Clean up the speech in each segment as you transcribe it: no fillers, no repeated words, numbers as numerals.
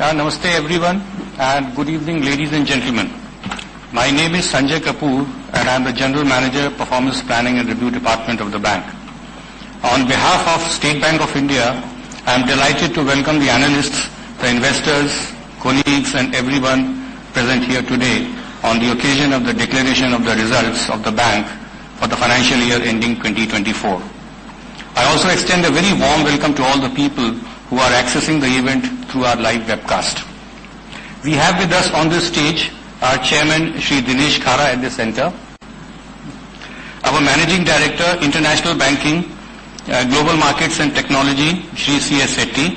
Namaste everyone and good evening ladies and gentlemen. My name is Sanjay Kapoor and I am the General Manager, Performance Planning and Review Department of the bank. On behalf of State Bank of India, I am delighted to welcome the analysts, the investors, colleagues and everyone present here today on the occasion of the declaration of the results of the bank for the financial year ending 2024. I also extend a very warm welcome to all the people who are accessing the event through our live webcast. We have with us on this stage our Chairman Shri Dinesh Khara at the center, our Managing Director, International Banking, Global Markets and Technology, Shri C.S. Setty,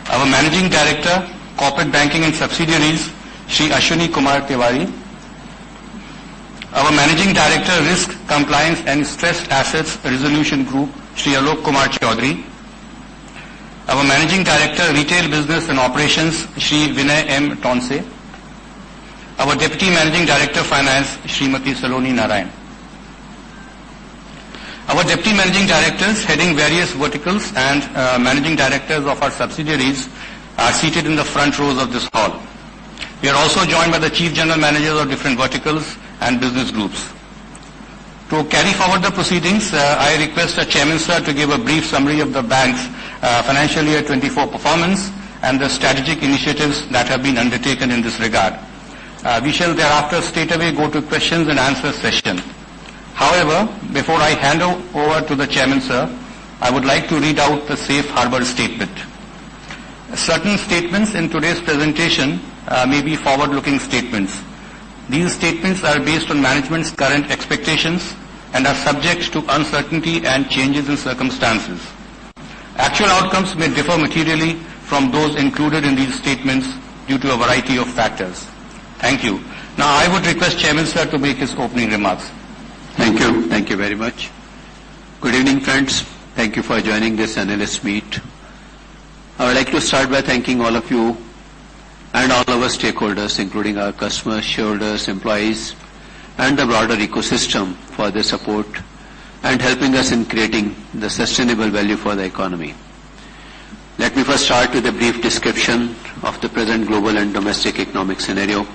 our Managing Director, Corporate Banking and Subsidiaries, Shri Ashwini Kumar Tiwari, our Managing Director, Risk, Compliance and Stressed Assets Resolution Group, Shri Alok Kumar Chaudhary, our Managing Director, Retail Business and Operations, Shri Vinay M. Tonse, our Deputy Managing Director, Finance, Srimati Saloni Narayan. Our Deputy Managing Directors heading various verticals and Managing Directors of our subsidiaries are seated in the front rows of this hall. We are also joined by the Chief General Managers of different verticals and business groups. To carry forward the proceedings, I request the Chairman Sir to give a brief summary of the bank's financial year 24 performance and the strategic initiatives that have been undertaken in this regard. We shall thereafter straightaway go to questions and answers session. However, before I hand over to the Chairman Sir, I would like to read out the safe harbor statement. Certain statements in today's presentation may be forward-looking statements. These statements are based on management's current expectations and are subject to uncertainty and changes in circumstances. Actual outcomes may differ materially from those included in these statements due to a variety of factors. Thank you. Now I would request Chairman Sir to make his opening remarks. Thank you. Thank you very much. Good evening, friends. Thank you for joining this analyst meet. I would like to start by thanking all of you and all our stakeholders, including our customers, shareholders, employees, and the broader ecosystem for their support and helping us in creating the sustainable value for the economy. Let me first start with a brief description of the present global and domestic economic scenario.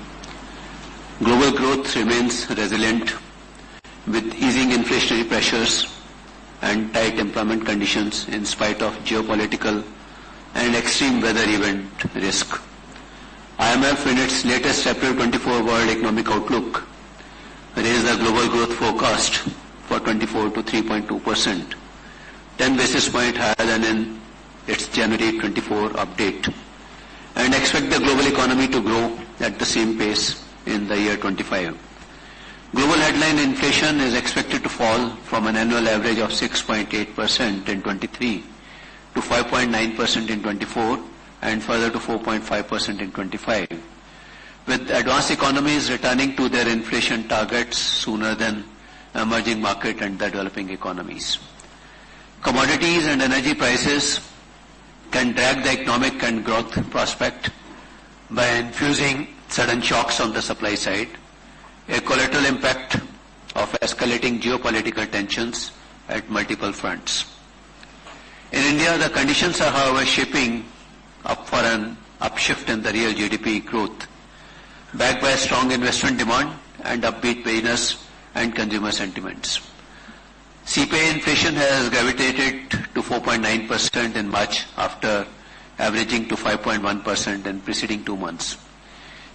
Global growth remains resilient with easing inflationary pressures and tight employment conditions in spite of geopolitical and extreme weather event risk. IMF in its latest April 24 World Economic Outlook raised the global growth forecast for 24 to 3.2%, 10 basis points higher than in its January 24 update, and expect the global economy to grow at the same pace in the year 25. Global headline inflation is expected to fall from an annual average of 6.8% in 23 to 5.9% in 24 and further to 4.5% in 25, with advanced economies returning to their inflation targets sooner than emerging market and the developing economies. Commodities and energy prices can drag the economic and growth prospect by infusing sudden shocks on the supply side, a collateral impact of escalating geopolitical tensions at multiple fronts. In India, the conditions are, however, shaping up for an upshift in the real GDP growth, backed by strong investment demand and upbeat business and consumer sentiments. CPI inflation has gravitated to 4.9% in March after averaging to 5.1% in preceding 2 months.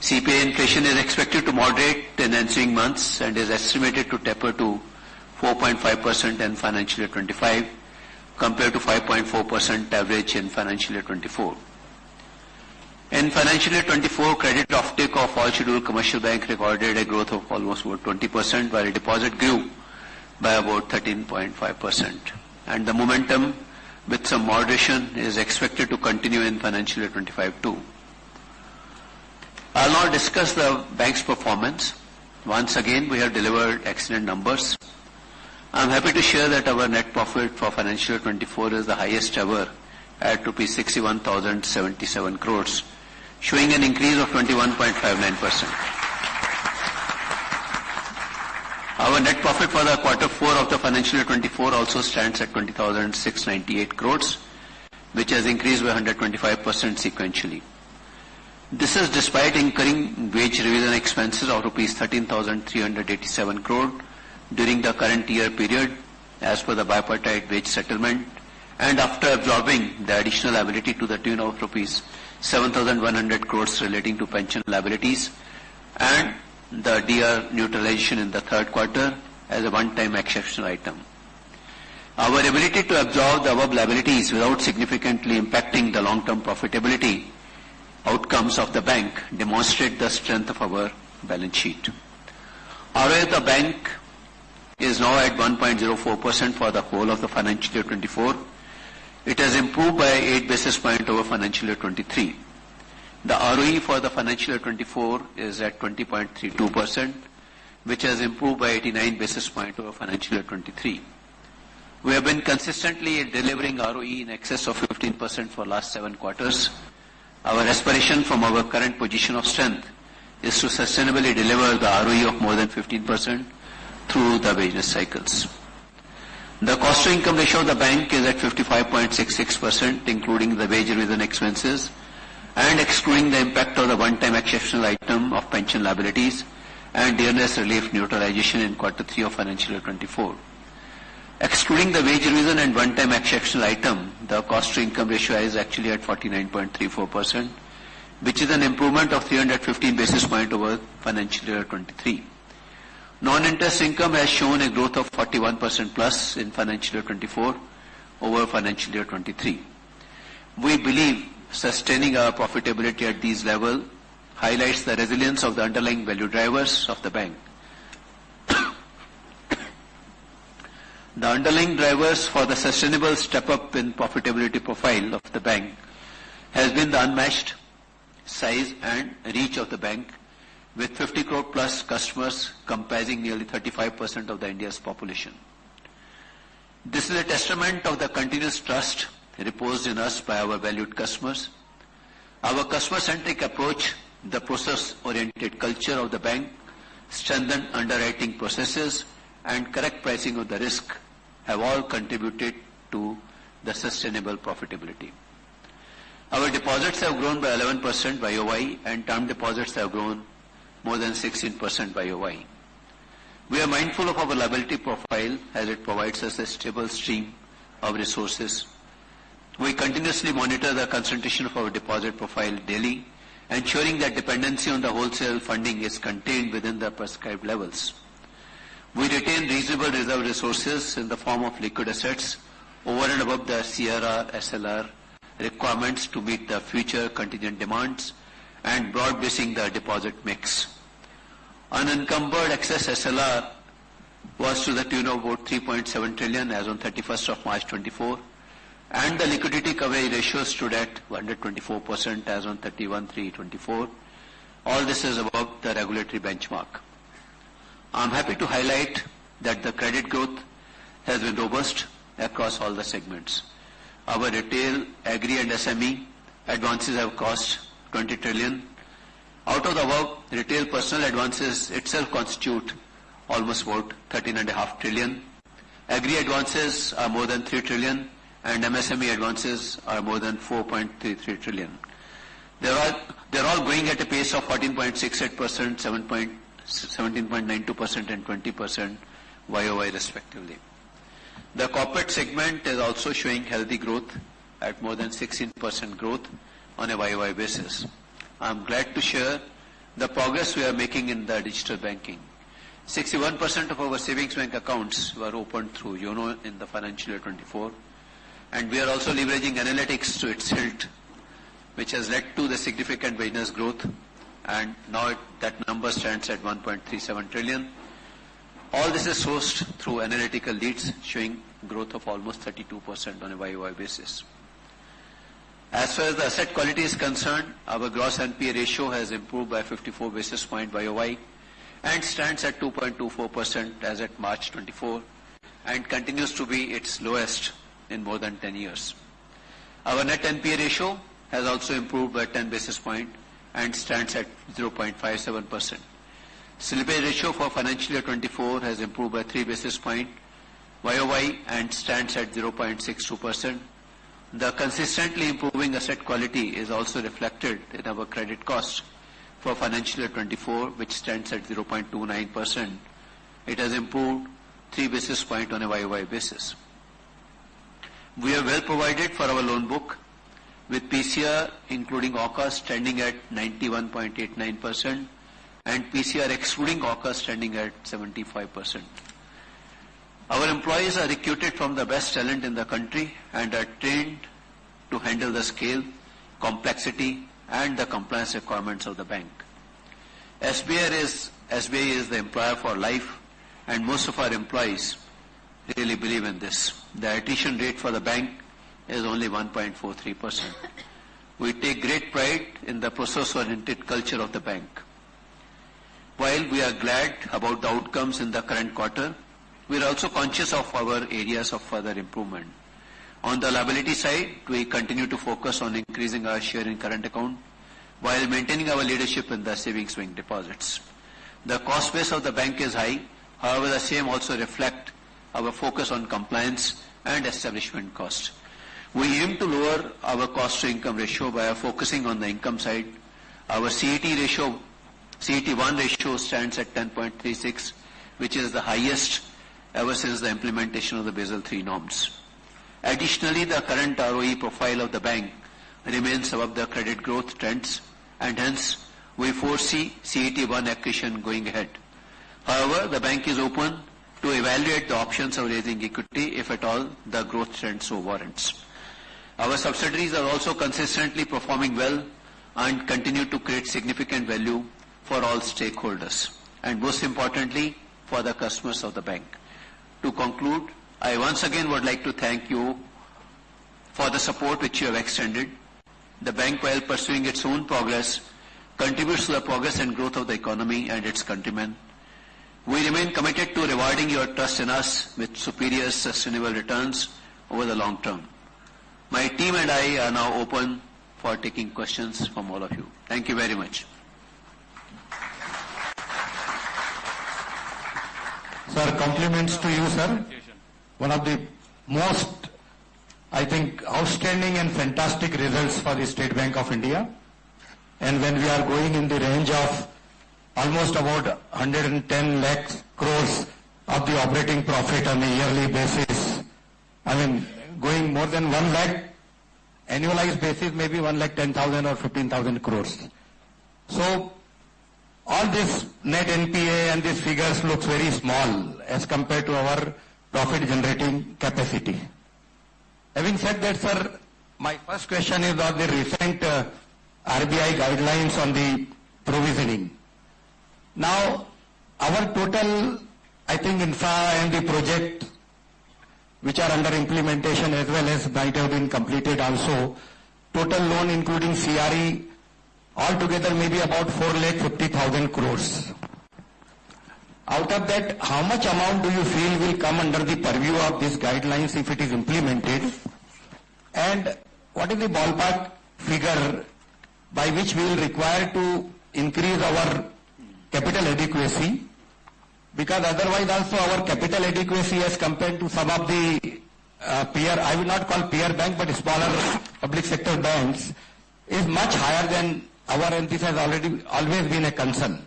CPI inflation is expected to moderate in ensuing months and is estimated to taper to 4.5% in financial year 25 compared to 5.4% average in financial year 24. In financial year 24, credit offtake of all scheduled commercial bank recorded a growth of almost about 20%, while deposit grew by about 13.5%. And the momentum with some moderation is expected to continue in financial year 25 too. I'll now discuss the bank's performance. Once again, we have delivered excellent numbers. I'm happy to share that our net profit for financial year 24 is the highest ever at rupees 61,077 crores, showing an increase of 21.59%. Our net profit for the quarter 4 of the financial year 24 also stands at 20,698 crores, which has increased by 125% sequentially. This is despite incurring wage revision expenses of rupees 13,387 crore during the current year period as per the bipartite wage settlement, and after absorbing the additional liability to the tune of rupees 7,100 crores relating to pension liabilities and the DR neutralization in the third quarter as a one-time exceptional item. Our ability to absorb the above liabilities without significantly impacting the long-term profitability outcomes of the bank demonstrate the strength of our balance sheet. ROA of the bank is now at 1.04% for the whole of the financial year 24. It has improved by 8 basis points over financial year 23. The ROE for the financial year 24 is at 20.32%, which has improved by 89 basis points over financial year 23. We have been consistently delivering ROE in excess of 15% for last 7 quarters. Our aspiration from our current position of strength is to sustainably deliver the ROE of more than 15% through the business cycles. The cost-to-income ratio of the bank is at 55.66%, including the wage revision expenses and excluding the impact of the one-time exceptional item of pension liabilities and dearness relief neutralization in quarter 3 of financial year 24. Excluding the wage revision and one-time exceptional item, the cost-to-income ratio is actually at 49.34%, which is an improvement of 315 basis points over financial year 23. Non-interest income has shown a growth of 41% plus in financial year 24 over financial year 23. We believe sustaining our profitability at these levels highlights the resilience of the underlying value drivers of the bank. The underlying drivers for the sustainable step-up in profitability profile of the bank has been the unmatched size and reach of the bank, with 50 crore plus customers comprising nearly 35% of the India's population. This is a testament of the continuous trust reposed in us by our valued customers. Our customer-centric approach, the process-oriented culture of the bank, strengthened underwriting processes, and correct pricing of the risk have all contributed to the sustainable profitability. Our deposits have grown by 11% YOY, and term deposits have grown more than 16% YOY. We are mindful of our liability profile as it provides us a stable stream of resources. We continuously monitor the concentration of our deposit profile daily, ensuring that dependency on the wholesale funding is contained within the prescribed levels. We retain reasonable reserve resources in the form of liquid assets over and above the CRR, SLR requirements to meet the future contingent demands and broad-basing the deposit mix. Unencumbered excess SLR was to the tune of about 3.7 trillion as on 31st of March 24, and the liquidity coverage ratio stood at 124% as on 31/3/24. All this is above the regulatory benchmark. I am happy to highlight that the credit growth has been robust across all the segments. Our retail, agri and SME advances have crossed 20 trillion. Out of the above, retail personal advances itself constitute almost about 13.5 trillion. Agri advances are more than 3 trillion and MSME advances are more than 4.33 trillion. They're all growing at a pace of 14.68%, 17.92% and 20% YOY respectively. The corporate segment is also showing healthy growth at more than 16% growth on a YOY basis. I am glad to share the progress we are making in the digital banking. 61% of our savings bank accounts were opened through YONO in the financial year 24, and we are also leveraging analytics to its hilt, which has led to the significant business growth, and now that number stands at 1.37 trillion. All this is sourced through analytical leads, showing growth of almost 32% on a YOY basis. As far as the asset quality is concerned, our gross NPA ratio has improved by 54 basis points YOY and stands at 2.24% as at March 24 and continues to be its lowest in more than 10 years. Our net NPA ratio has also improved by 10 basis points and stands at 0.57%. Slippage ratio for financial year 24 has improved by 3 basis points YOY and stands at 0.62%. The consistently improving asset quality is also reflected in our credit cost for financial year 24, which stands at 0.29%. It has improved 3 basis points on a YOY basis. We are well provided for our loan book, with PCR including AUCA standing at 91.89% and PCR excluding AUCA standing at 75%. Our employees are recruited from the best talent in the country and are trained to handle the scale, complexity and the compliance requirements of the bank. SBI is the employer for life, and most of our employees really believe in this. The attrition rate for the bank is only 1.43%. We take great pride in the process-oriented culture of the bank. While we are glad about the outcomes in the current quarter, we are also conscious of our areas of further improvement. On the liability side, we continue to focus on increasing our share in current account while maintaining our leadership in the savings bank deposits. The cost base of the bank is high. However, the same also reflect our focus on compliance and establishment cost. We aim to lower our cost to income ratio by focusing on the income side. Our CET1 ratio stands at 10.36, which is the highest ever since the implementation of the Basel III norms. Additionally, the current ROE profile of the bank remains above the credit growth trends, and hence we foresee CET1 accretion going ahead. However, the bank is open to evaluate the options of raising equity if at all the growth trend so warrants. Our subsidiaries are also consistently performing well and continue to create significant value for all stakeholders, and most importantly for the customers of the bank. To conclude, I once again would like to thank you for the support which you have extended. The bank, while pursuing its own progress, contributes to the progress and growth of the economy and its countrymen. We remain committed to rewarding your trust in us with superior sustainable returns over the long term. My team and I are now open for taking questions from all of you. Thank you very much. Sir, compliments to you, sir. One of the most, I think, outstanding and fantastic results for the State Bank of India. And when we are going in the range of almost about 110 lakhs crores of the operating profit on a yearly basis, I mean, going more than 1 lakh, annualized basis maybe 1,10,000 or 15,000 crores. So, all this net NPA and these figures looks very small as compared to our profit generating capacity. Having said that, sir, my first question is on the recent RBI guidelines on the provisioning. Now, our total, I think, infra and the project which are under implementation as well as might have been completed also, total loan including CRE, altogether maybe about 4,50,000 crores. Out of that, how much amount do you feel will come under the purview of these guidelines if it is implemented? And what is the ballpark figure by which we will require to increase our capital adequacy? Because otherwise also our capital adequacy as compared to some of the peer, I will not call peer bank, but smaller public sector banks, is much higher than our, and this has always been a concern.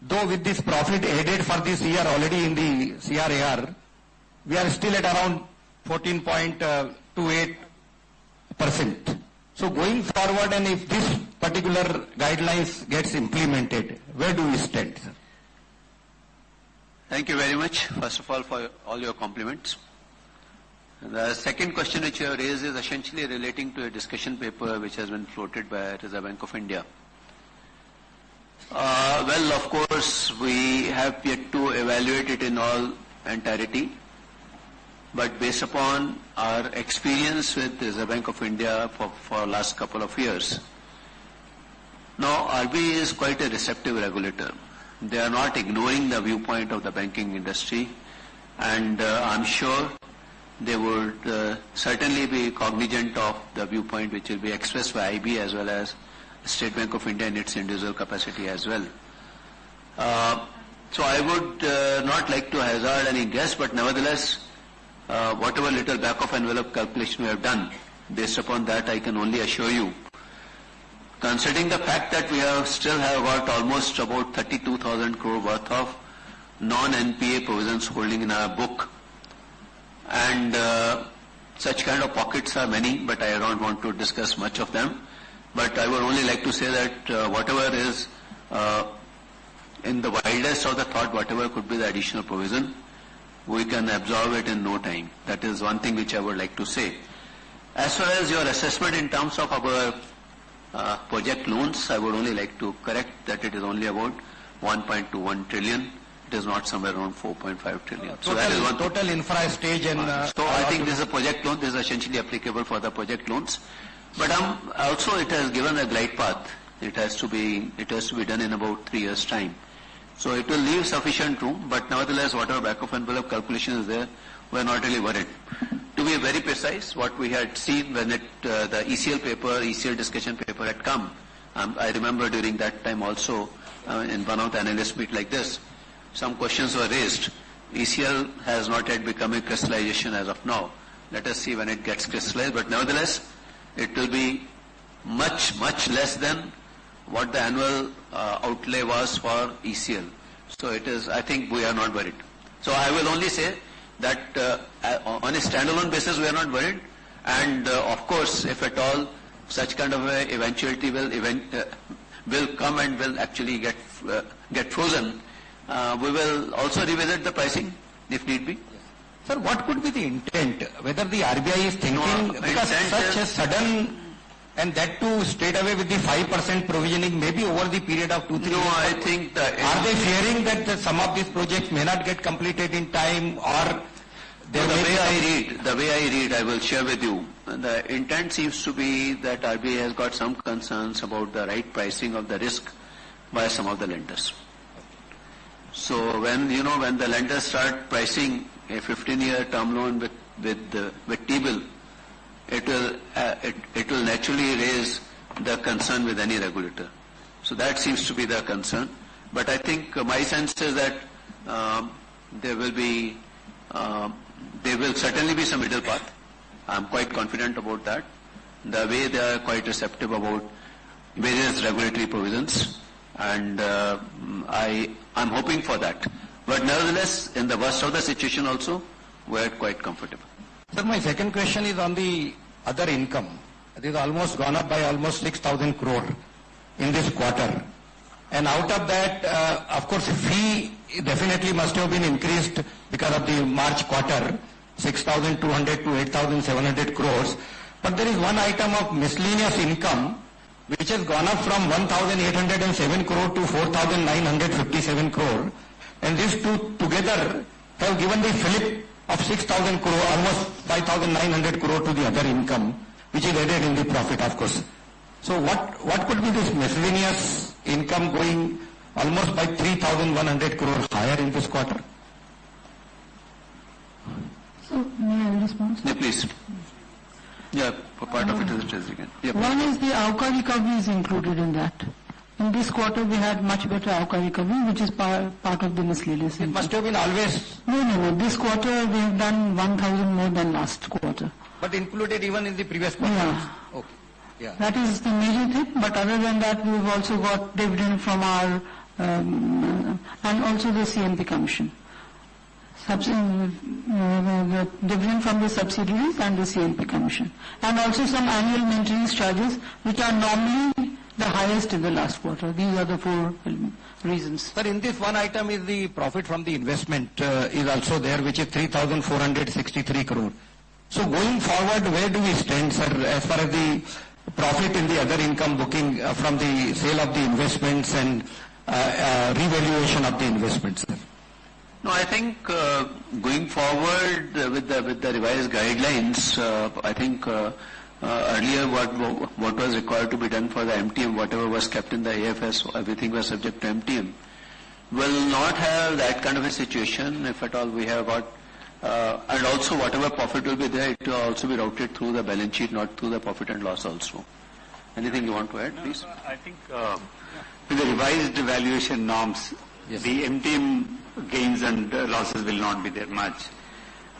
Though with this profit added for this year already in the CRAR, we are still at around 14.28%. So going forward, and if this particular guidelines gets implemented, where do we stand, sir? Thank you very much, first of all, for all your compliments. The second question which you have raised is essentially relating to a discussion paper which has been floated by Reserve Bank of India. Well, of course, we have yet to evaluate it in all entirety, but based upon our experience with Reserve Bank of India for last couple of years, now RBI is quite a receptive regulator. They are not ignoring the viewpoint of the banking industry, and I'm sure they would certainly be cognizant of the viewpoint which will be expressed by IB as well as State Bank of India in its individual capacity as well. So I would not like to hazard any guess, but nevertheless, whatever little back of envelope calculation we have done, based upon that I can only assure you, considering the fact that we still have got almost about 32,000 crore worth of non-NPA provisions holding in our book, and such kind of pockets are many, but I don't want to discuss much of them. But I would only like to say that whatever is in the wildest of the thought, whatever could be the additional provision, we can absorb it in no time. That is one thing which I would like to say. As far as your assessment in terms of our project loans, I would only like to correct that it is only about 1.21 trillion. It is not somewhere around 4.5 trillion. So that is one total infra stage and... so I think this is a project loan. This is essentially applicable for the project loans. But also it has given a glide path. It has to be done in about 3 years' time. So it will leave sufficient room, but nevertheless, whatever back of envelope calculation is there, we are not really worried. To be very precise, what we had seen when the ECL discussion paper had come, I remember during that time also, in one of the analyst meet like this, some questions were raised. ECL has not yet become a crystallization as of now. Let us see when it gets crystallized, but nevertheless, it will be much, much less than what the annual outlay was for ECL. So it is, I think we are not worried. So I will only say that on a standalone basis we are not worried, and of course if at all such kind of a eventuality will come and will actually get frozen, we will also revisit the pricing if need be. Sir, what could be the intent? Whether the RBI is thinking, because such a sudden, and that too straight away with the 5% provisioning, maybe over the period of 2-3 years. No, I think that... Are they fearing that some of these projects may not get completed in time, or... The way I read, I will share with you. The intent seems to be that RBI has got some concerns about the right pricing of the risk by some of the lenders. So when the lenders start pricing a 15-year term loan with T-bill, it will naturally raise the concern with any regulator. So that seems to be the concern. But I think my sense is that there will certainly be some middle path. I'm quite confident about that. The way they are quite receptive about various regulatory provisions, and I'm hoping for that. But nevertheless, in the worst of the situation also, we are quite comfortable. Sir, my second question is on the other income. It is almost gone up by almost 6,000 crore in this quarter. And out of that, of course, fee definitely must have been increased because of the March quarter, 6,200 to 8,700 crores. But there is one item of miscellaneous income which has gone up from 1,807 crore to 4,957 crore. And these two together have given the flip of 6,000 crore, almost 5,900 crore to the other income, which is added in the profit, of course. So what could be this miscellaneous income going almost by 3,100 crore higher in this quarter? So, may I respond? Yeah, please. Yeah, part of it is a treasury gain. Yeah, one is the AUCA recovery is included in that. In this quarter, we had much better AUCA recovery, which is part of the miscellaneous income. It must have been always... No. This quarter, we have done 1,000 more than last quarter. But included even in the previous quarter? Yeah. Okay. Yeah. That is the major thing. But other than that, we've also got dividend from our... and also the CMP commission. The dividend from the subsidiaries and the CMP commission. And also some annual maintenance charges, which are normally the highest in the last quarter. These are the four reasons. Sir, in this one item is the profit from the investment is also there, which is 3,463 crore. So going forward, where do we stand, sir, as far as the profit in the other income booking from the sale of the investments and revaluation of the investments, sir? No, I think going forward with the revised guidelines, I think earlier what was required to be done for the MTM, whatever was kept in the AFS, everything was subject to MTM, will not have that kind of a situation if at all we have got, and also whatever profit will be there, it will also be routed through the balance sheet, not through the profit and loss also. Anything you want to add, please? I think with the revised valuation norms, yes, the MTM gains and losses will not be there much.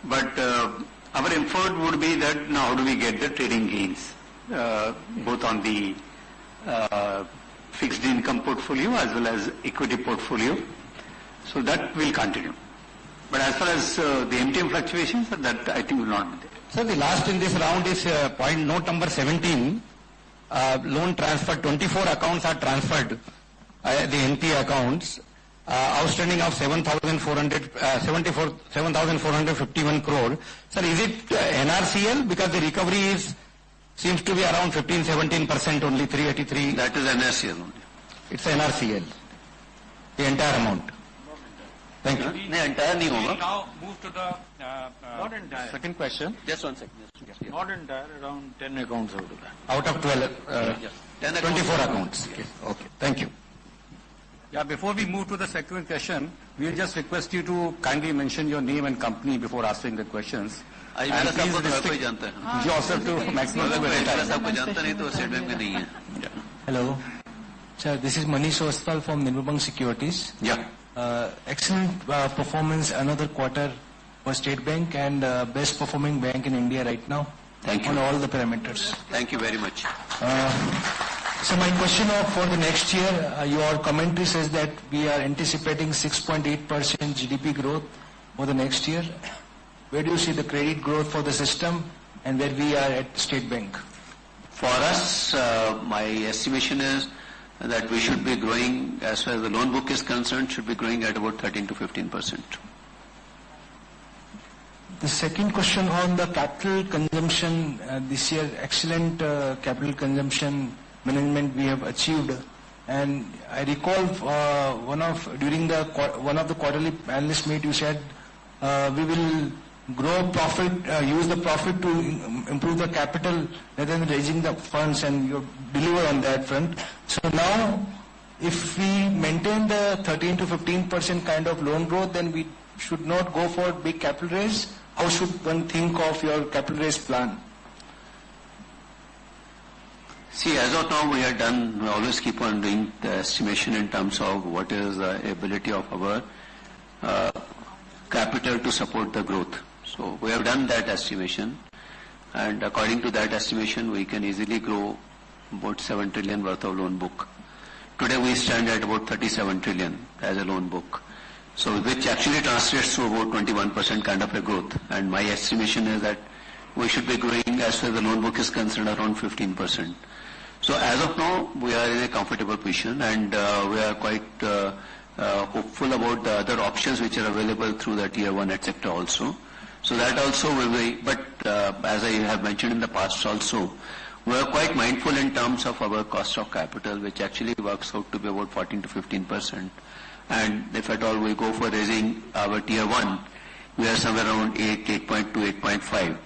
But our effort would be that now how do we get the trading gains, both on the fixed income portfolio as well as equity portfolio. So that will continue. But as far as the MTM fluctuations, that I think will not be there. Sir, the last in this round is point note number 17. Loan transfer, 24 accounts are transferred, the NPA accounts, outstanding of 7,451 crore. Sir, is it NRCL? Because the recovery seems to be around 15-17% only, 383. That is NRCL only. It's NRCL, the entire amount. Thank you. No, entire nahi hoga. Now move to the Not entire. Second question. Just 1 second. Not entire, around 10 accounts out of that. Out of 12, 10 24 accounts. Yes. Okay, thank you. Yeah, before we move to the second question, we'll just request you to kindly mention your name and company before asking the questions. आज And मेरा please सबको हर कोई restrict जानता है. yourself to maximum अगर 2 कोई at a मेरा time. सबको जानता नहीं तो स्टेट बैंक में नहीं है. Hello. Sir, this is Manish Ostwal from Nirmal Bang Securities. Yeah. Excellent performance another quarter for State Bank and best performing bank in India right now. Thank you. On all the parameters. Thank you very much. So my question for the next year, your commentary says that we are anticipating 6.8% GDP growth for the next year. Where do you see the credit growth for the system and where we are at State Bank? For us, my estimation is that we should be growing, as far as the loan book is concerned, should be growing at about 13 to 15%. The second question on the capital consumption, this year excellent capital consumption management we have achieved, and I recall during one of the quarterly analyst meet you said we will grow profit, use the profit to improve the capital rather than raising the funds, and you deliver on that front. So now, if we maintain the 13 to 15% kind of loan growth, then we should not go for big capital raise. How should one think of your capital raise plan? See, as of now, we always keep on doing the estimation in terms of what is the ability of our capital to support the growth. So we have done that estimation, and according to that estimation, we can easily grow about 7 trillion worth of loan book. Today we stand at about 37 trillion as a loan book, so which actually translates to about 21% kind of a growth. And my estimation is that we should be growing, as far as the loan book is concerned, around 15%. So as of now, we are in a comfortable position, and we are quite hopeful about the other options which are available through the Tier 1, etc. also. So that also will be, but as I have mentioned in the past also, we are quite mindful in terms of our cost of capital, which actually works out to be about 14 to 15%. And if at all we go for raising our Tier 1, we are somewhere around 8.2, 8.5.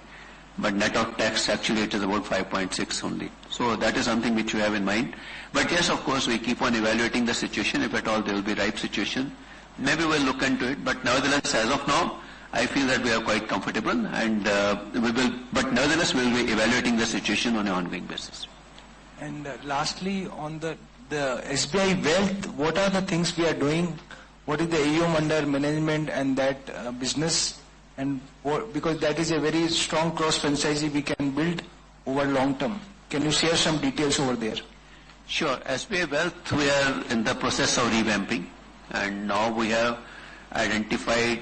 But net of tax, actually it is about 5.6 only. So that is something which we have in mind. But yes, of course, we keep on evaluating the situation. If at all there will be ripe situation, maybe we'll look into it. But nevertheless, as of now, I feel that we are quite comfortable, and but nevertheless, we will be evaluating the situation on an ongoing basis. And lastly, on the SBI Wealth, what are the things we are doing? What is the AUM under management and that business? And because that is a very strong cross franchisee we can build over long term. Can you share some details over there? Sure. SBI Wealth, we are in the process of revamping, and now we have identified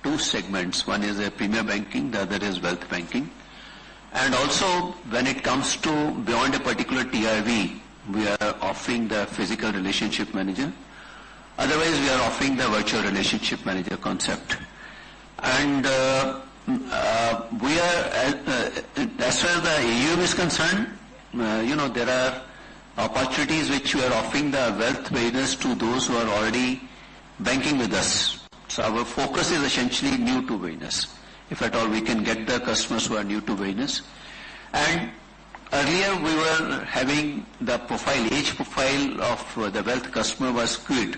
two segments. One is a premier banking, the other is wealth banking. And also, when it comes to beyond a particular TRV, we are offering the physical relationship manager. Otherwise, we are offering the virtual relationship manager concept. And we are, as far as the AUM is concerned, there are opportunities which we are offering the wealth business to those who are already banking with us. So our focus is essentially new to business. If at all we can get the customers who are new to business. And earlier we were having the age profile of the wealth customer was skewed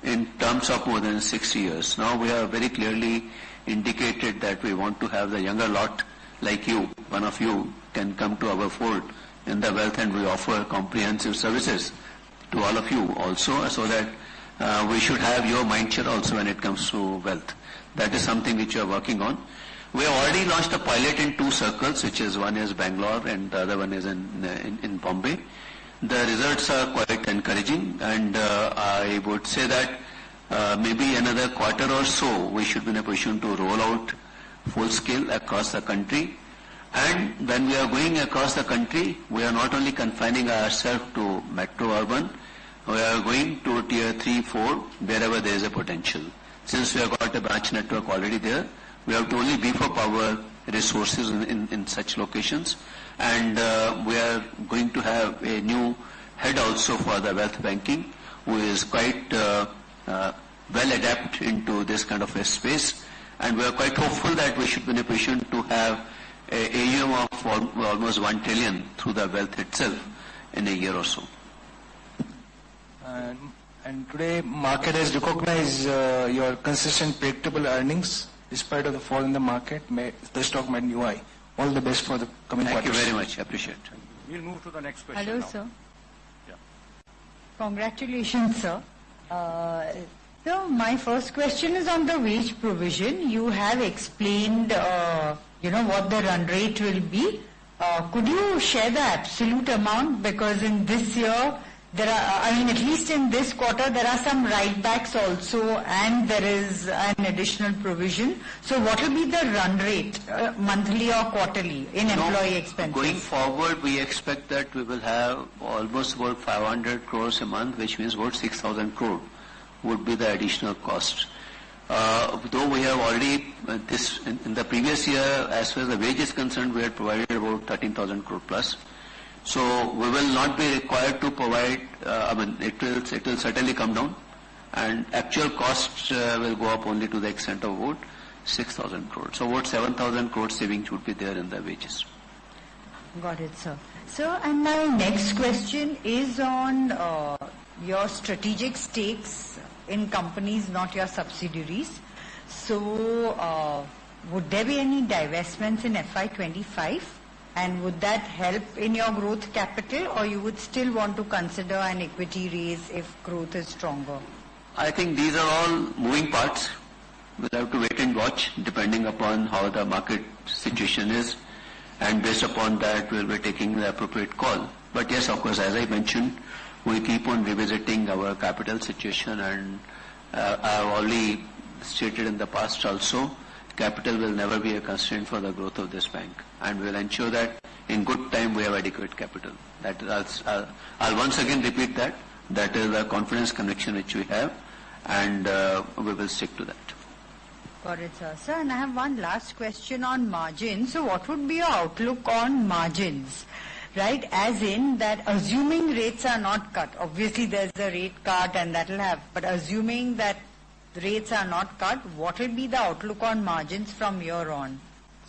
in terms of more than 6 years. Now we have very clearly indicated that we want to have the younger lot like you, one of you, can come to our fold in the wealth, and we offer comprehensive services to all of you also, so that we should have your mind share also when it comes to wealth. That is something which we are working on. We have already launched a pilot in 2 circles, which is one is Bangalore and the other one is in Bombay. The results are quite encouraging, and I would say that maybe another quarter or so we should be in a position to roll out full scale across the country. And when we are going across the country, we are not only confining ourselves to metro urban, we are going to tier 3, 4, wherever there is a potential. Since we have got a branch network already there, we have to only beef up our resources in such locations. And we are going to have a new head also for the wealth banking, who is quite well adapted into this kind of a space. And we are quite hopeful that we should be in a position to have a AUM of almost 1 trillion through the wealth itself in a year or so. And today, market has recognized your consistent predictable earnings despite of the fall in the market. The stock made new high. All the best for the coming quarters. Thank you very much. Appreciate it. We'll move to the next question Hello, now. sir. Yeah. Congratulations, sir. So my first question is on the wage provision. You have explained, what the run rate will be. Could you share the absolute amount? Because in this year, there are, at least in this quarter, there are some write-backs also, and there is an additional provision. So what will be the run rate, monthly or quarterly, in employee expenses? Going forward, we expect that we will have almost about 500 crores a month, which means about 6,000 crore would be the additional cost. Though we have already, in the previous year, as far as the wage is concerned, we had provided about 13,000 crore plus. So we will not be required to provide, it will certainly come down, and actual costs will go up only to the extent of about 6,000 crores. So about 7,000 crores savings would be there in the wages. Got it, sir. Sir, and my next question is on your strategic stakes in companies, not your subsidiaries. So would there be any divestments in FY25? And would that help in your growth capital, or you would still want to consider an equity raise if growth is stronger? I think these are all moving parts. We'll have to wait and watch depending upon how the market situation is, and based upon that we'll be taking the appropriate call. But yes, of course, as I mentioned, we keep on revisiting our capital situation, and I have already stated in the past also, capital will never be a constraint for the growth of this bank, and we will ensure that in good time we have adequate capital. That is, I'll once again repeat that. That is the confidence conviction which we have, and we will stick to that. Got it, sir. Sir, and I have one last question on margins. So what would be your outlook on margins? Right, as in that assuming rates are not cut, obviously there's a rate cut and that will have, but assuming that the rates are not cut, what will be the outlook on margins from here on?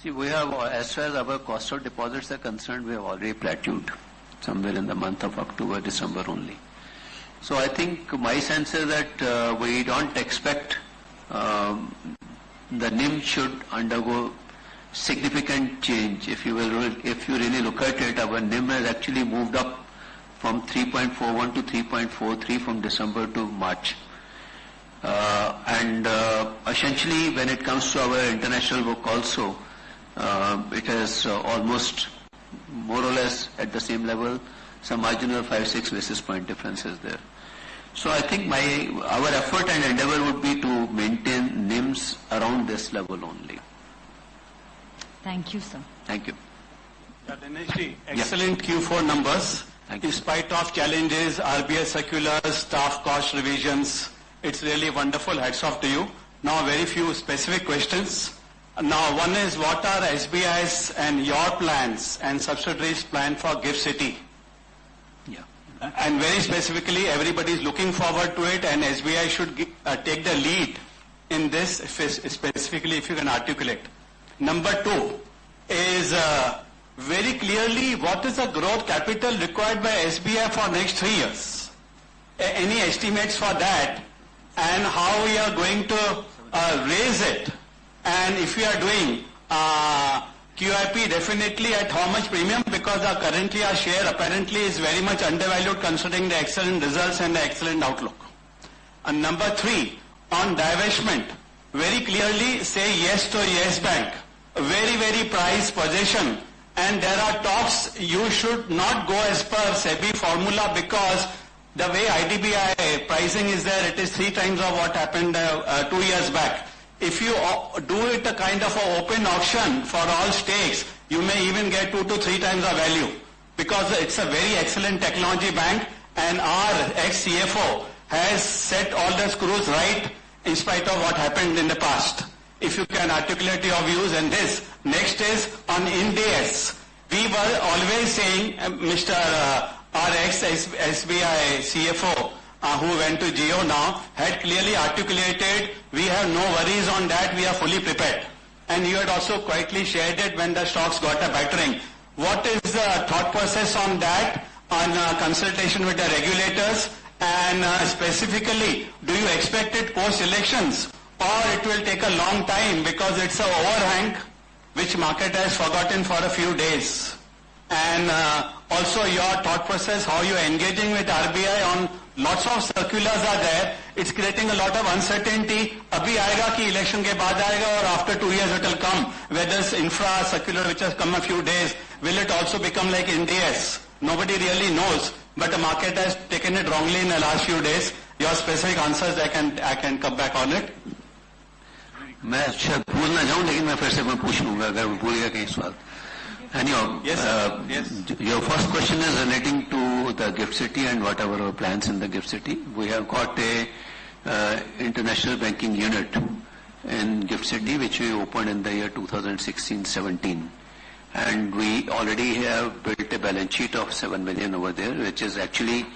See, we have, as far as our cost of deposits are concerned, we have already plateaued somewhere in the month of October, December only. So I think my sense is that we don't expect the NIM should undergo significant change. If you really look at it, our NIM has actually moved up from 3.41 to 3.43 from December to March. And essentially, when it comes to our international book also, it is almost more or less at the same level. Some marginal 5-6 basis point difference is there. So I think our effort and endeavor would be to maintain NIMs around this level only. Thank you, sir. Thank you. Yeah, Dineshji, excellent Q4 numbers. Thank you. In spite of challenges, RBI circulars, staff cost revisions, it's really wonderful. Hats off to you. Now, very few specific questions. Now, one is, what are SBI's and your plans and subsidiaries plan for GIFT City? Yeah. And very specifically, everybody is looking forward to it, and SBI should take the lead in this, specifically if you can articulate. Number two is very clearly what is the growth capital required by SBI for next 3 years? Any estimates for that, and how we are going to raise it? And if we are doing QIP, definitely at how much premium? Because currently our share apparently is very much undervalued considering the excellent results and the excellent outlook. Number 3, on divestment, very clearly say yes to Yes Bank. Very, very prized possession. And there are talks you should not go as per SEBI formula because the way IDBI pricing is there, it is 3 times of what happened 2 years back. If you do it a kind of an open auction for all stakes, you may even get 2 to 3 times the value because it's a very excellent technology bank and our ex-CFO has set all the screws right in spite of what happened in the past. If you can articulate your views on this. Next is on Ind AS. We were always saying, Mr. Our ex-SBI CFO who went to Jio now had clearly articulated, we have no worries on that, we are fully prepared. And you had also quietly shared it when the stocks got a battering. What is the thought process on that, on consultation with the regulators, and specifically, do you expect it post-elections or it will take a long time because it's an overhang which market has forgotten for a few days? And also your thought process, how you are engaging with RBI on lots of circulars are there. It's creating a lot of uncertainty. Abhi aayega ki election ke baad aayega or after 2 years it will come. Whether it's infra circular which has come a few days, will it also become like NDS? Nobody really knows. But the market has taken it wrongly in the last few days. Your specific answers, I can come back on it. मैं शायद भूल ना जाऊं लेकिन मैं फिर से मैं पूछ लूंगा अगर मैं भूल गया कहीं सवाल. Anyhow, yes, yes. Your first question is relating to the GIFT City and whatever our plans in the GIFT City. We have got a international banking unit in GIFT City which we opened in the year 2016-17. And we already have built a balance sheet of 7 million over there, which is actually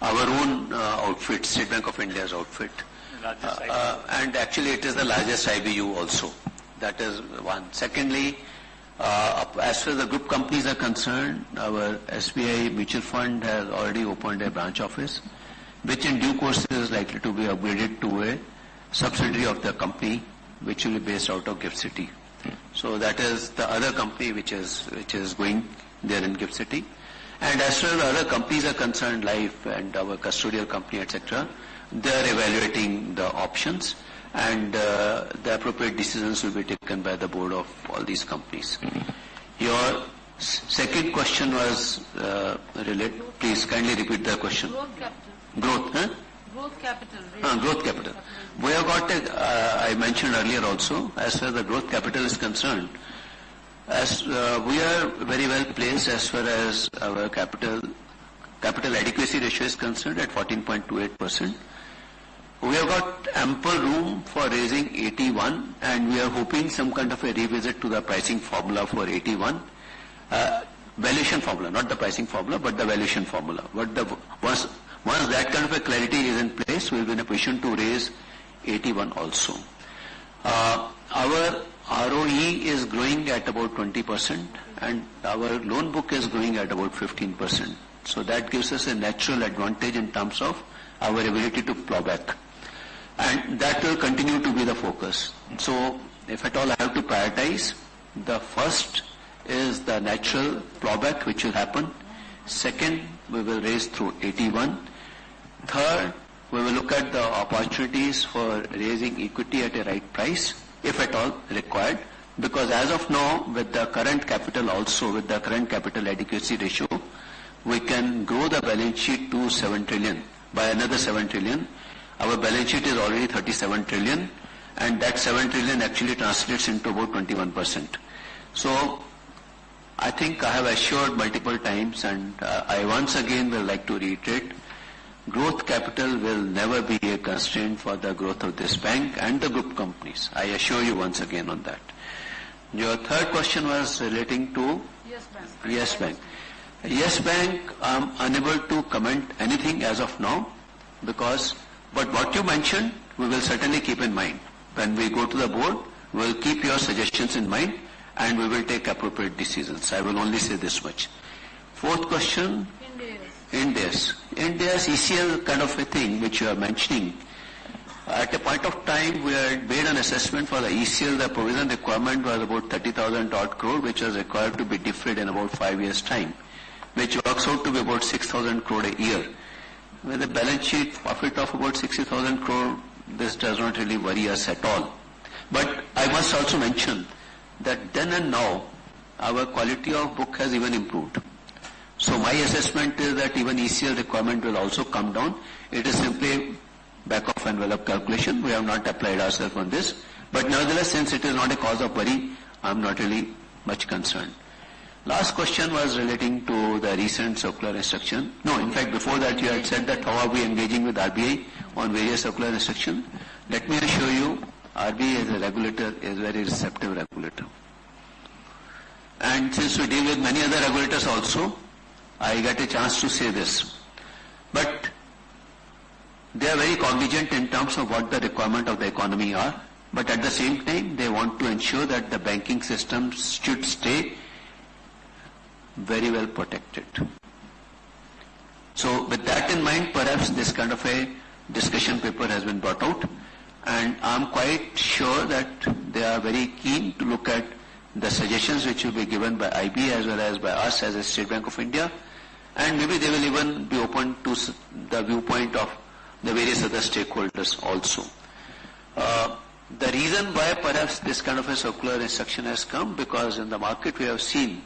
our own outfit, State Bank of India's outfit. And actually it is the largest IBU also. That is one. Secondly, as far as the group companies are concerned, our SBI mutual fund has already opened a branch office, which in due course is likely to be upgraded to a subsidiary of the company, which will be based out of GIFT City. So that is the other company which is going there in GIFT City. And as far as the other companies are concerned, Life and our custodial company, etc., they are evaluating the options and the appropriate decisions will be taken by the board of all these companies. Your second question was related. Please kindly repeat the question. Growth capital. Growth, huh? Growth capital. Growth capital. We have got I mentioned earlier also, as far as the growth capital is concerned, as we are very well placed as far as our capital adequacy ratio is concerned at 14.28%. We have got ample room for raising AT1 and we are hoping some kind of a revisit to the pricing formula for AT1. Valuation formula, not the pricing formula, but the valuation formula. But once that kind of a clarity is in place, we will be in a position to raise AT1 also. Our ROE is growing at about 20% and our loan book is growing at about 15%. So that gives us a natural advantage in terms of our ability to plow back. And that will continue to be the focus. So if at all I have to prioritize, the first is the natural plowback which will happen. Second, we will raise through AT1. Third, we will look at the opportunities for raising equity at a right price, if at all required. Because as of now, with the current capital also, with the current capital adequacy ratio, we can grow the balance sheet to 7 trillion, by another 7 trillion. Our balance sheet is already 37 trillion and that 7 trillion actually translates into about 21%. So I think I have assured multiple times and I once again will like to reiterate, growth capital will never be a constraint for the growth of this bank and the group companies. I assure you once again on that. Your third question was relating to Yes Bank. Yes Bank. Yes Bank, I am unable to comment anything as of now but what you mentioned, we will certainly keep in mind. When we go to the board, we will keep your suggestions in mind and we will take appropriate decisions. I will only say this much. Fourth question. Ind AS. Ind AS ECL kind of a thing which you are mentioning. At a point of time, we had made an assessment for the ECL. The provision requirement was about 30,000 odd crore, which was required to be defrayed in about 5 years' time, which works out to be about 6,000 crore a year. with a balance sheet profit of about 60,000 crore, this does not really worry us at all. But I must also mention that then and now, our quality of book has even improved. So my assessment is that even ECL requirement will also come down. It is simply back of envelope calculation. We have not applied ourselves on this. But nevertheless, since it is not a cause of worry, I am not really much concerned. Last question was relating to the recent circular instruction. No, in fact, before that you had said that how are we engaging with RBI on various circular instructions. Let me assure you, RBI as a regulator is a very receptive regulator. And since we deal with many other regulators also, I get a chance to say this. But they are very cognizant in terms of what the requirement of the economy are. But at the same time, they want to ensure that the banking system should stay very well protected. So with that in mind, perhaps this kind of a discussion paper has been brought out, and I'm quite sure that they are very keen to look at the suggestions which will be given by IB as well as by us as a State Bank of India, and maybe they will even be open to the viewpoint of the various other stakeholders also. The reason why perhaps this kind of a circular instruction has come, because in the market we have seen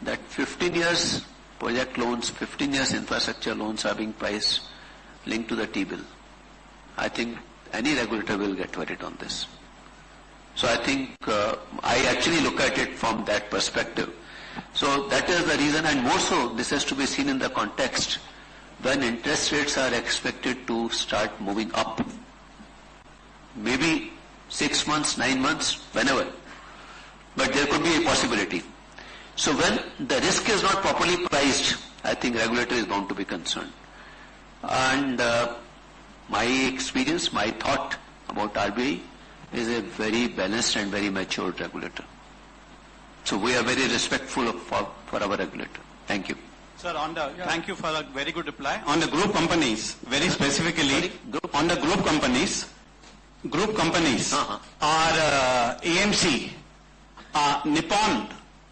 that 15 years project loans, 15 years infrastructure loans are being priced linked to the T-bill. I think any regulator will get worried on this. So I think I actually look at it from that perspective. So that is the reason, and more so this has to be seen in the context when interest rates are expected to start moving up. Maybe 6 months, 9 months, whenever. But there could be a possibility. So when the risk is not properly priced, I think regulator is bound to be concerned. And my experience, my thought about RBI is a very balanced and very mature regulator. So we are very respectful for our regulator. Thank you. Sir, thank you for a very good reply. On the group companies, very specifically, on the group companies are AMC, Nippon,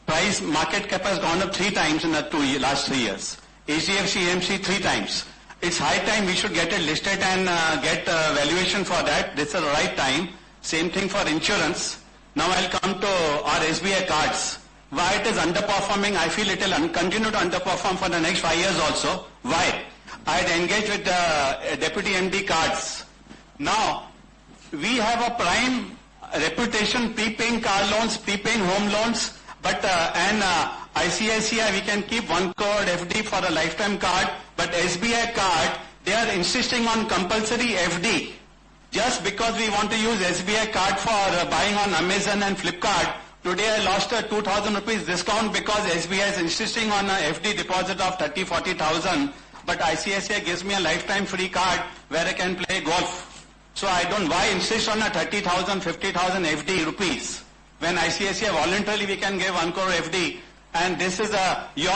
price market cap has gone up 3 times in the last 3 years. HDFC AMC 3 times. It's high time we should get it listed and get valuation for that. This is the right time. Same thing for insurance. Now I'll come to our SBI cards. Why it is underperforming? I feel it will continue to underperform for the next 5 years also. Why? I had engaged with the Deputy MD cards. Now, we have a prime reputation, prepaying car loans, prepaying home loans, but ICICI we can keep 1 crore FD for a lifetime card, but SBI card, they are insisting on compulsory FD. Just because we want to use SBI card for buying on Amazon and Flipkart, today I lost a 2,000 rupees discount because SBI is insisting on a FD deposit of 30-40,000, but ICICI gives me a lifetime free card where I can play golf. So I don't, why insist on a 30,000, 50,000 FD rupees when ICICI voluntarily we can give 1 crore FD, and this is your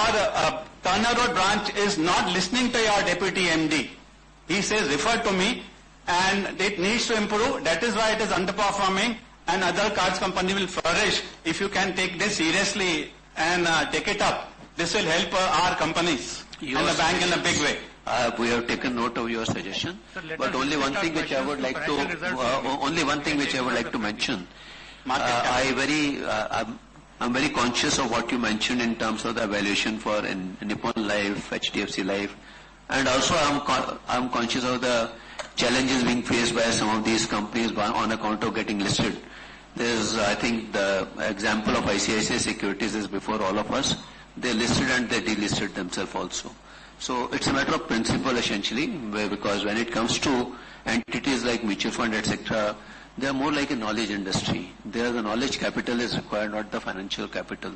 Turner Road branch is not listening to your Deputy MD. He says refer to me and it needs to improve. That is why it is underperforming, and other cards company will flourish if you can take this seriously and take it up. This will help our companies and the bank in a big way. We have taken note of your suggestion, but only one thing which I would like to mention. I'm very conscious of what you mentioned in terms of the evaluation for Nippon Life, HDFC Life, and also I'm conscious of the challenges being faced by some of these companies on account of getting listed. There's, I think, the example of ICICI Securities is before all of us. They listed and they delisted themselves also. So it's a matter of principle essentially, because when it comes to entities like mutual fund, etc., they are more like a knowledge industry. There the knowledge capital is required, not the financial capital.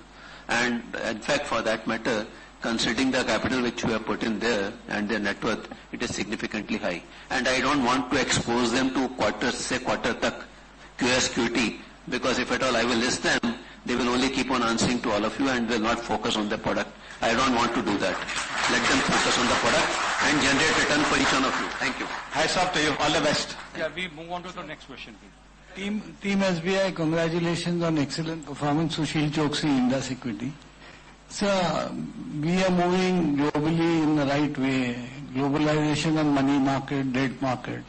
And in fact, for that matter, considering the capital which we have put in there and their net worth, it is significantly high. And I don't want to expose them to quarter tak QSQT, because if at all I will list them, they will only keep on answering to all of you and will not focus on the product. I don't want to do that. Let them focus on the product and generate return for each one of you. Thank you. Hats off to you. All the best. Yeah, we move on to the next question, please. Team SBI, congratulations on excellent performance. Sushil Choksi, Indus Equity. Sir, we are moving globally in the right way. globalization of money market, debt market.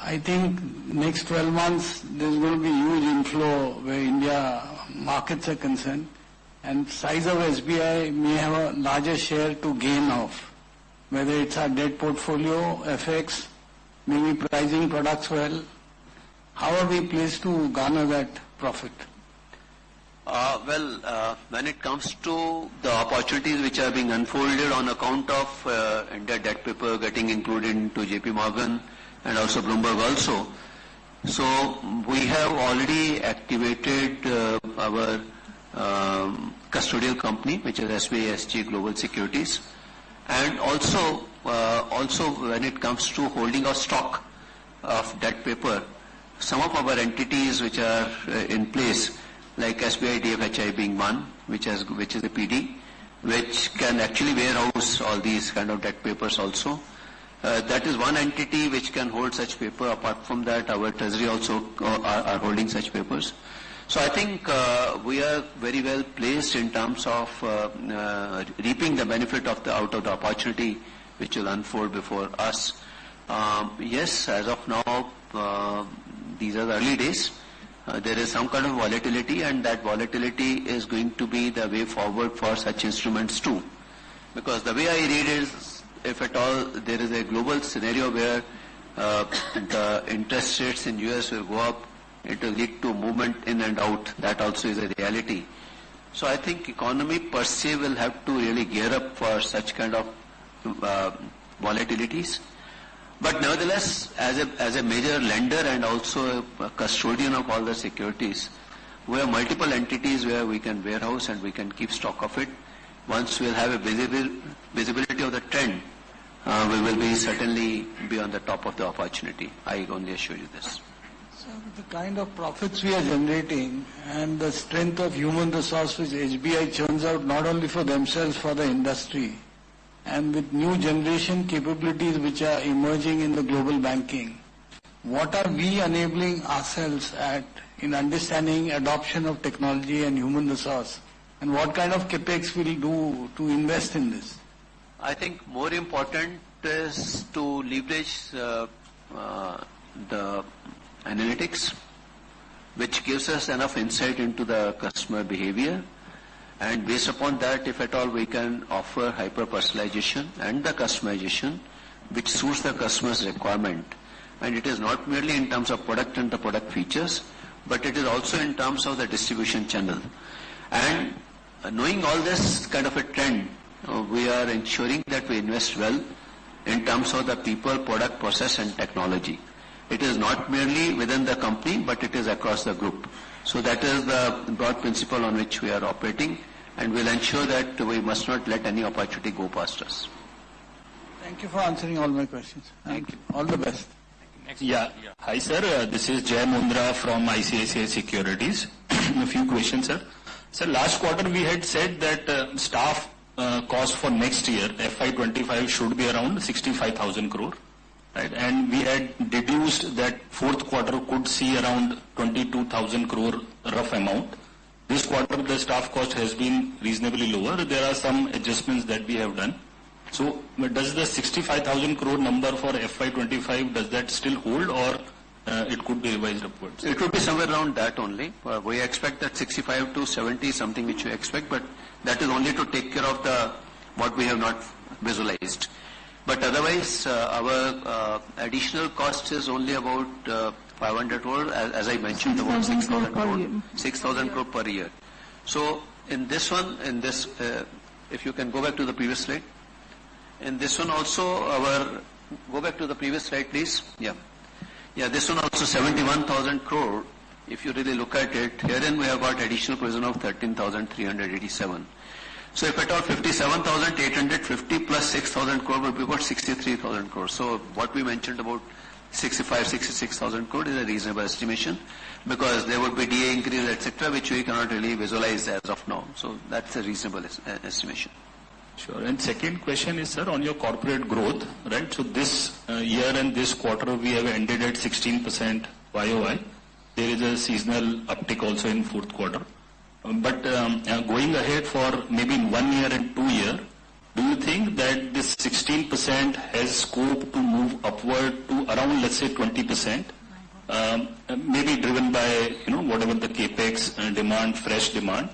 I think next 12 months there's going to be huge inflow where India markets are concerned, and size of SBI may have a larger share to gain of, whether it's our debt portfolio, FX, maybe pricing products well. How are we placed to garner that profit? When it comes to the opportunities which are being unfolded on account of India debt paper getting included into JP Morgan and also Bloomberg also, so we have already activated our custodial company, which is SBI SG Global Securities, and also when it comes to holding of stock of debt paper, some of our entities which are in place, like SBI DFHI being one, which is a PD, which can actually warehouse all these kind of debt papers also. That is one entity which can hold such paper. Apart from that, our treasury also are holding such papers. So I think we are very well placed in terms of reaping the benefit of out of the opportunity which will unfold before us. Yes, as of now, these are the early days. There is some kind of volatility, and that volatility is going to be the way forward for such instruments too. Because the way I read is, if at all there is a global scenario where the interest rates in US will go up, it will lead to movement in and out. That also is a reality. So I think economy per se will have to really gear up for such kind of volatilities. But nevertheless, as a major lender and also a custodian of all the securities, we have multiple entities where we can warehouse and we can keep stock of it. Once we'll have a visibility of the trend, we will certainly be on the top of the opportunity. I only assure you this. So the kind of profits we are generating and the strength of human resource which HBI churns out not only for themselves, for the industry, and with new generation capabilities which are emerging in the global banking, what are we enabling ourselves at in understanding adoption of technology and human resource, and what kind of capex will do to invest in this? I think more important is to leverage the analytics, which gives us enough insight into the customer behavior, and based upon that, if at all, we can offer hyper-personalization and the customization which suits the customer's requirement. And it is not merely in terms of product and the product features, but it is also in terms of the distribution channel. And knowing all this kind of a trend, we are ensuring that we invest well in terms of the people, product, process and technology. It is not merely within the company, but it is across the group. So that is the broad principle on which we are operating, and we'll ensure that we must not let any opportunity go past us. Thank you for answering all my questions. Thank you. All the best. Yeah. Hi, sir. This is Jay Mundra from ICICI Securities. A few questions, sir. Sir, last quarter we had said that staff cost for next year, FY25, should be around 65,000 crore. Right? And we had deduced that fourth quarter could see around 22,000 crore rough amount. This quarter the staff cost has been reasonably lower. There are some adjustments that we have done. So does the 65,000 crore number for FY25, does that still hold, or it could be revised upwards? It could be somewhere around that only. We expect that 65 to 70 is something which we expect, but that is only to take care of what we have not visualized. But otherwise, our additional cost is only about 500 crore, as I mentioned, about 6,000 crore, 6,000 crore per year. So in this one, if you can go back to the previous slide. In this one also, go back to the previous slide, please. Yeah, this one also 71,000 crore. If you really look at it, herein we have got additional provision of 13,387. So if at all 57,850 plus 6,000 crore will be about 63,000 crore. So what we mentioned about 66,000 crore is a reasonable estimation, because there would be DA increase, etc., which we cannot really visualize as of now. So that's a reasonable estimation. Sure. And second question is, sir, on your corporate growth, right? So this year and this quarter we have ended at 16% YOY. There is a seasonal uptick also in fourth quarter. But going ahead for maybe in 1 year and 2 year, do you think that this 16% has scope to move upward to around, let's say, 20%? Maybe driven by, whatever the capex demand, fresh demand.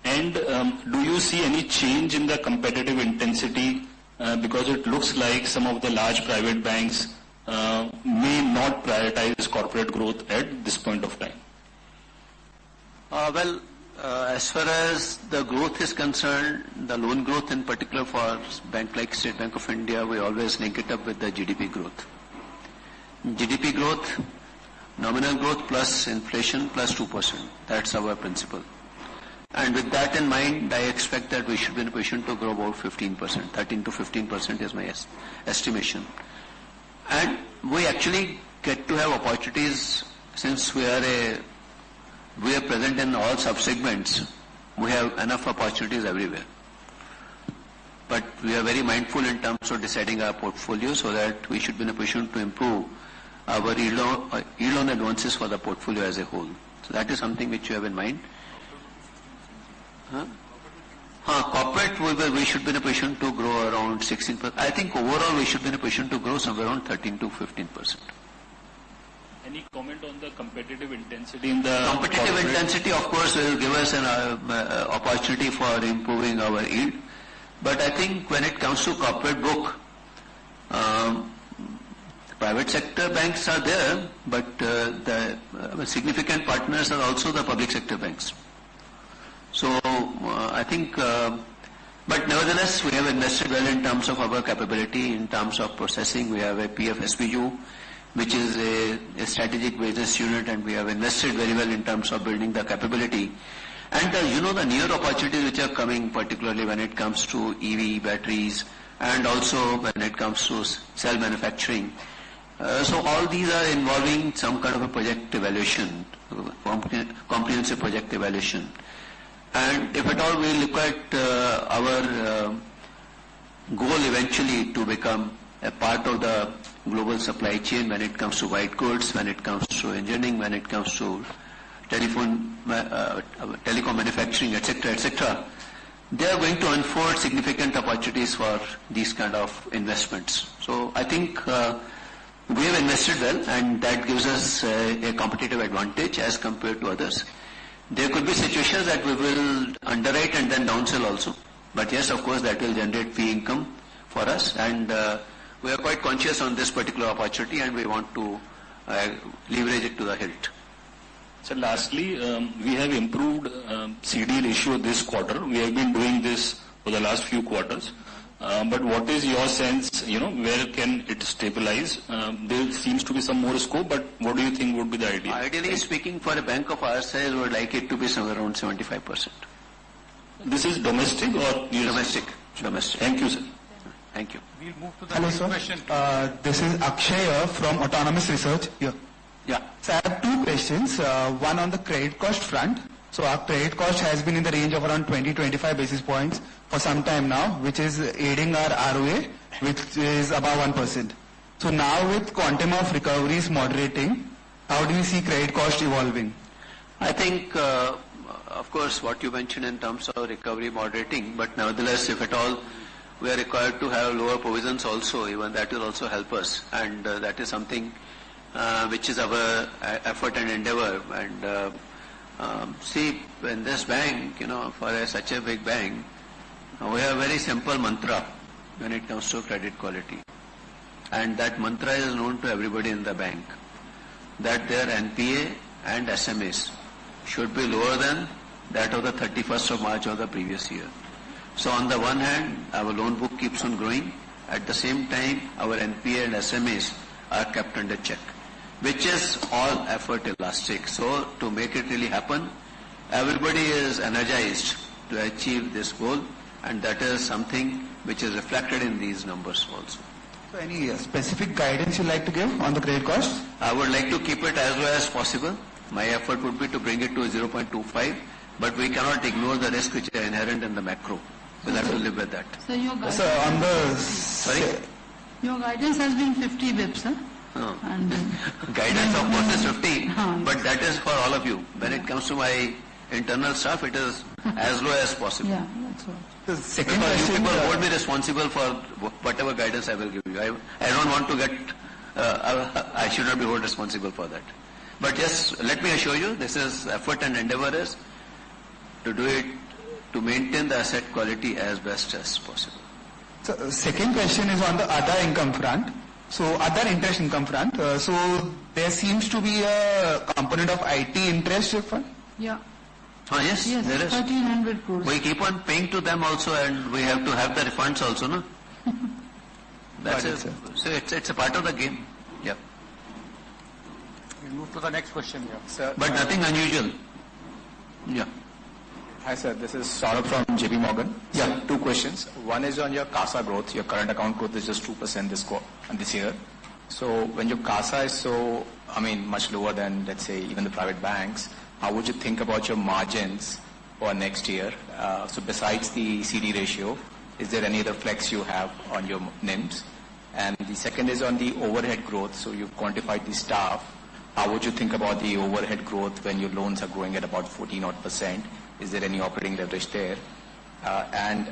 And do you see any change in the competitive intensity? Because it looks like some of the large private banks may not prioritize corporate growth at this point of time. As far as the growth is concerned, the loan growth in particular for bank like State Bank of India, we always link it up with the GDP growth. GDP growth, nominal growth plus inflation plus 2%. That's our principle. And with that in mind, I expect that we should be in a position to grow about 15%. 13 to 15% is my estimation. And we actually get to have opportunities since we are present in all sub-segments. We have enough opportunities everywhere. But we are very mindful in terms of deciding our portfolio so that we should be in a position to improve our yield on advances for the portfolio as a whole. So that is something which you have in mind. Corporate, we should be in a position to grow around 16%. I think overall we should be in a position to grow somewhere around 13 to 15%. Any comment on the competitive intensity in the competitive corporate? Intensity, of course, will give us an opportunity for improving our yield. But I think when it comes to corporate book, private sector banks are there, but the significant partners are also the public sector banks. So I think, but nevertheless, we have invested well in terms of our capability, in terms of processing. We have a PFSPU, which is a strategic business unit, and we have invested very well in terms of building the capability. And the newer opportunities which are coming, particularly when it comes to EV batteries, and also when it comes to cell manufacturing. So all these are involving some kind of a project evaluation, comprehensive project evaluation. And if at all we look at our goal eventually to become a part of the global supply chain when it comes to white goods, when it comes to engineering, when it comes to telecom manufacturing, etc., they are going to unfold significant opportunities for these kind of investments. So I think we have invested well, and that gives us a competitive advantage as compared to others. There could be situations that we will underwrite and then downsell also. But yes, of course, that will generate fee income for us, and we are quite conscious on this particular opportunity, and we want to leverage it to the hilt. So lastly, we have improved CD ratio this quarter. We have been doing this for the last few quarters. But what is your sense, where can it stabilize? There seems to be some more scope, but what do you think would be the idea? Ideally speaking, for a bank of our size, we would like it to be somewhere around 75%. This is domestic or? Domestic. Thank you, sir. Thank you. We'll move to the Hello, next sir. question. This is Akshay from Autonomous Research here. Yeah. So I have two questions. One on the credit cost front. So our credit cost has been in the range of around 20-25 basis points for some time now, which is aiding our ROA, which is above 1%. So now with quantum of recoveries moderating, how do you see credit cost evolving? I think, of course, what you mentioned in terms of recovery moderating, but nevertheless, if at all we are required to have lower provisions also, even that will also help us, and that is something which is our effort and endeavor. And see, in this bank, for such a big bank, we have a very simple mantra when it comes to credit quality. And that mantra is known to everybody in the bank, that their NPA and SMAs should be lower than that of the 31st of March of the previous year. So on the one hand, our loan book keeps on growing. At the same time, our NPA and SMAs are kept under check, which is all effort elastic. So to make it really happen, everybody is energized to achieve this goal, and that is something which is reflected in these numbers also. So any specific guidance you'd like to give on the credit cost? I would like to keep it as low as possible. My effort would be to bring it to 0.25, but we cannot ignore the risk which are inherent in the macro. We'll have to live with that. So your guidance, on the... Sorry? Your guidance has been 50 bips, huh? And guidance of course is 50, but that is for all of you. When it comes to my internal staff, it is as low as possible. Yeah. also. The second Because you question, people hold me responsible for whatever guidance I will give you. I don't want to get, I should not be held responsible for that. But yes, let me assure you, this is effort and endeavor is to do it, to maintain the asset quality as best as possible. so second question is on the other income front. So other interest income front. So there seems to be a component of IT interest fund. Yeah. Yes, Yes, there is. 1,300 crores. We keep on paying to them also, and we have to have the refunds also, no? That's it. So it's a part of the game. Yeah. We move to the next question. Yeah. Sir, But nothing unusual. Yeah. hi sir, this is Saurabh from JP Morgan. Yeah. Two questions. One is on your CASA growth. Your current account growth is just 2% this year. So when your CASA is so, much lower than, let's say, even the private banks, how would you think about your margins for next year? So besides the CD ratio, is there any other flex you have on your NIMs? And the second is on the overhead growth. So you've quantified the staff. How would you think about the overhead growth when your loans are growing at about 14%? Is there any operating leverage there? And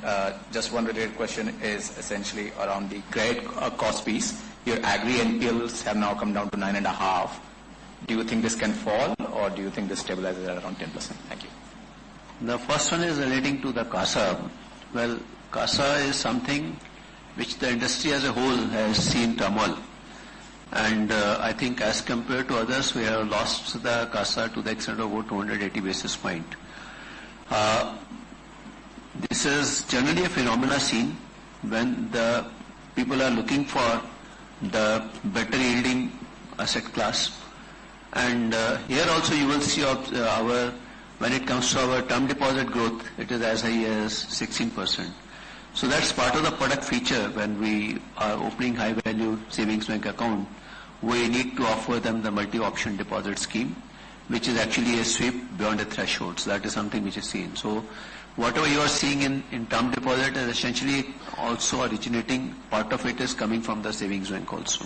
just one related question is essentially around the credit cost piece. Your agri NPLs have now come down to 9.5%. Do you think this can fall, or do you think this stabilizes at around 10%? Thank you. The first one is relating to the CASA. Well, CASA is something which the industry as a whole has seen turmoil. And I think as compared to others, we have lost the CASA to the extent of about 280 basis point. This is generally a phenomena seen when the people are looking for the better yielding asset class. And here also you will see when it comes to our term deposit growth, it is as high as 16%. So that's part of the product feature when we are opening high value savings bank account. We need to offer them the multi-option deposit scheme, which is actually a sweep beyond a threshold. So that is something which is seen. So whatever you are seeing in term deposit is essentially also originating, part of it is coming from the savings bank also.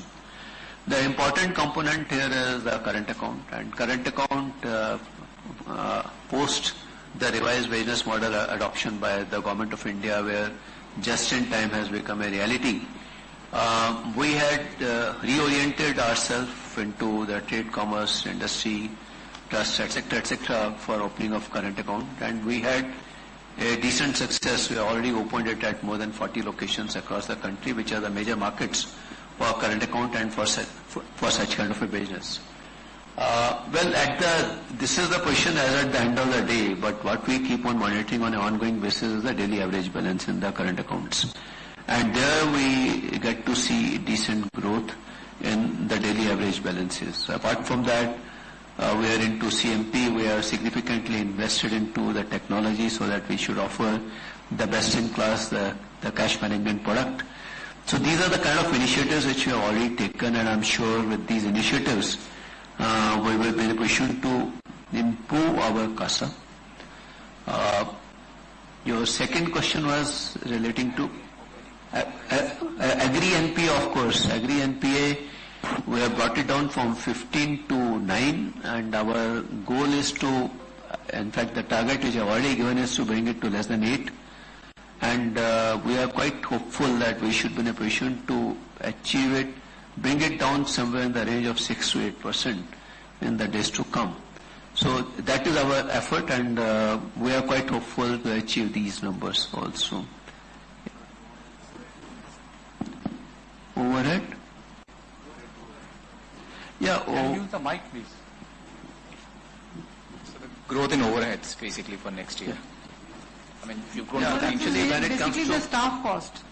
The important component here is the current account, and current account post the revised business model adoption by the Government of India, where just in time has become a reality. We had reoriented ourselves into the trade commerce industry, trust, etc., for opening of current account, and we had a decent success. We already opened it at more than 40 locations across the country, which are the major markets for current account and for such kind of a business. This is the position as at the end of the day, but what we keep on monitoring on an ongoing basis is the daily average balance in the current accounts. And there we get to see decent growth in the daily average balances. Apart from that, we are into CMP, we are significantly invested into the technology so that we should offer the best in class, the cash management product. So these are the kind of initiatives which we have already taken, and I'm sure with these initiatives, we will be in a position to improve our CASA. Your second question was relating to Agri NPA, of course. Agri NPA, we have brought it down from 15 to 9, and our goal is to, in fact, the target which I have already given is to bring it to less than 8. And we are quite hopeful that we should be in a position to achieve it, bring it down somewhere in the range of 6 to 8% in the days to come. So that is our effort, and we are quite hopeful to achieve these numbers also. Overhead? Yeah. Can you use the mic, please? So the growth in overheads basically for next year. You've grown actually when it comes Basically to the staff cost.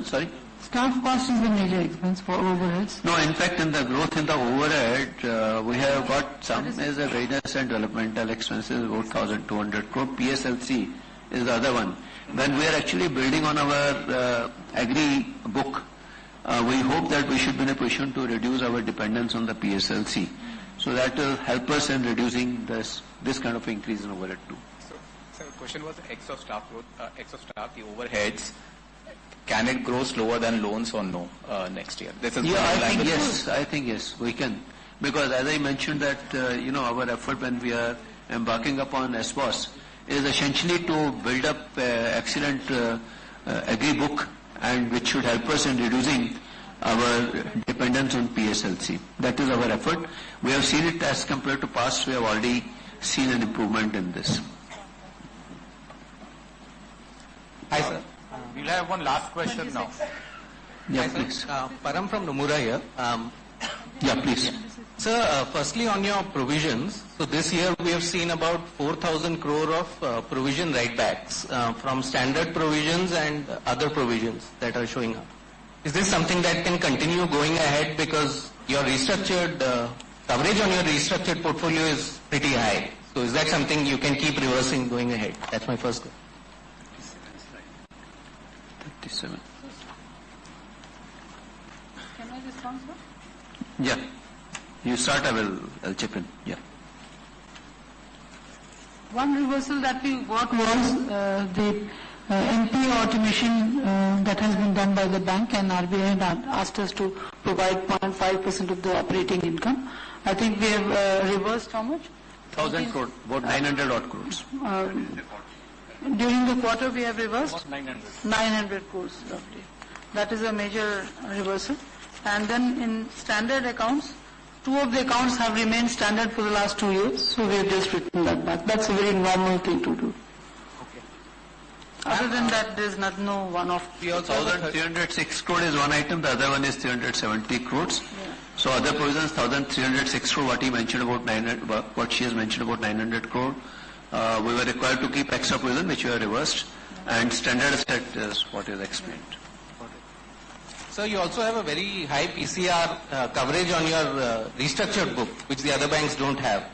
Sorry? Staff cost is the major expense for overheads. No, in fact, in the growth in the overhead, we have got some as a business and developmental expenses, about 1,200 crore. PSLC is the other one. When we are actually building on our agri book, we hope that we should be in a position to reduce our dependence on the PSLC. So that will help us in reducing this kind of increase in overhead too. So the question was X of staff growth, X of staff, the overheads. Can it grow slower than loans or no next year? This is I think yes, we can. Because as I mentioned that, our effort when we are embarking upon SBOS is essentially to build up excellent agri book, and which should help us in reducing our dependence on PSLC. That is our effort. We have seen it as compared to past. We have already seen an improvement in this. Hi, sir. We'll have one last question now. Yeah, Hi, please. Param from Nomura here. Yeah, please. Sir, firstly on your provisions, so this year we have seen about 4,000 crore of provision write-backs from standard provisions and other provisions that are showing up. Is this something that can continue going ahead, because your restructured coverage on your restructured portfolio is pretty high? So is that something you can keep reversing going ahead? That's my first question. 37. Can I respond, sir? Yeah. You start, I'll chip in. Yeah. One reversal that we got was the NPA automation that has been done by the bank, and RBI had asked us to provide 0.5% of the operating income. I think we have reversed how much? 1,000 crore, about 900 odd crores. During the quarter we have reversed 900 crores roughly. That is a major reversal. And then in standard accounts, 2 of the accounts have remained standard for the last 2 years, so we have just written that back. That's a very normal thing to do. Okay. Other than that, there is no one-off. 1,306 crore is one item, the other one is 370 crores. Yeah. So other provisions, 1,306 crore, what he mentioned about 900, what she has mentioned about 900 crore. We were required to keep extra provision, which we have reversed, and standard asset is what is explained. So you also have a very high PCR coverage on your restructured book, which the other banks don't have.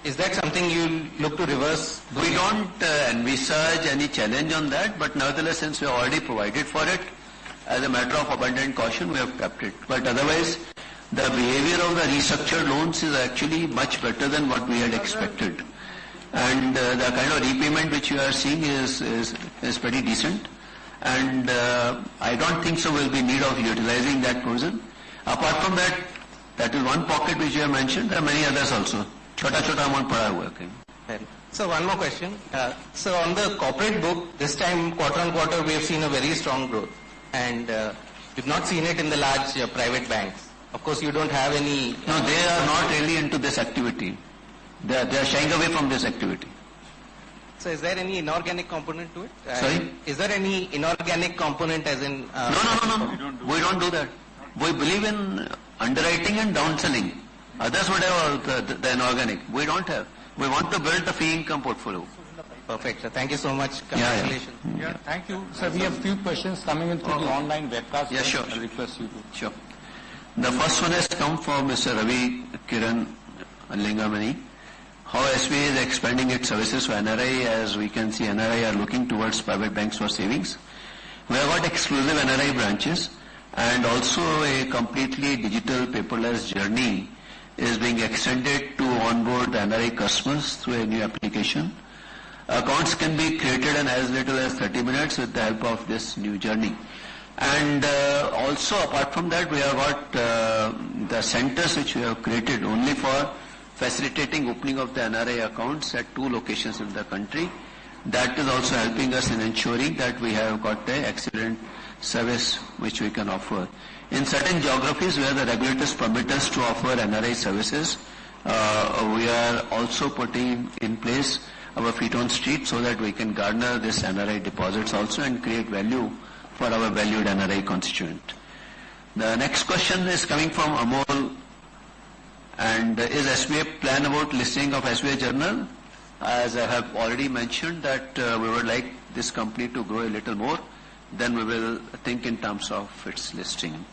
Is that something you look to reverse? We don't envisage any challenge on that, but nevertheless, since we have already provided for it, as a matter of abundant caution, we have kept it. But otherwise, the behavior of the restructured loans is actually much better than what we had expected. And the kind of repayment which you are seeing is pretty decent. And I don't think so we'll be in need of utilizing that provision. Apart from that, that is one pocket which you have mentioned. There are many others also. Chota amount pada hua hai. So one more question. So on the corporate book, this time quarter on quarter we have seen a very strong growth, and we've not seen it in the large private banks. Of course, you don't have any. No, they are not really into this activity. They are shying away from this activity. So is there any inorganic component to it? Sorry? Is there any inorganic component as in... No. We don't do that. We believe in underwriting and downselling. Others would have the inorganic. We don't have. We want to build the fee income portfolio. Perfect, sir. Thank you so much. Congratulations. Yeah, thank you. Sir, we have few questions coming in through the online webcast. Yeah, sure. I'll request you to. Sure. The first one has come from Mr. Ravi Kiran Lingamani. How SBI is expanding its services for NRI? As we can see, NRI are looking towards private banks for savings. We have got exclusive NRI branches, and also a completely digital paperless journey is being extended to onboard NRI customers through a new application. Accounts can be created in as little as 30 minutes with the help of this new journey. And also apart from that, we have got the centers which we have created only for facilitating opening of the NRI accounts at 2 locations in the country. That is also helping us in ensuring that we have got an excellent service which we can offer. In certain geographies where the regulators permit us to offer NRI services, we are also putting in place our feet on street so that we can garner this NRI deposits also and create value for our valued NRI constituent. The next question is coming from Amol. And is SBI plan about listing of SBI Journal? As I have already mentioned that we would like this company to grow a little more, then we will think in terms of its listing.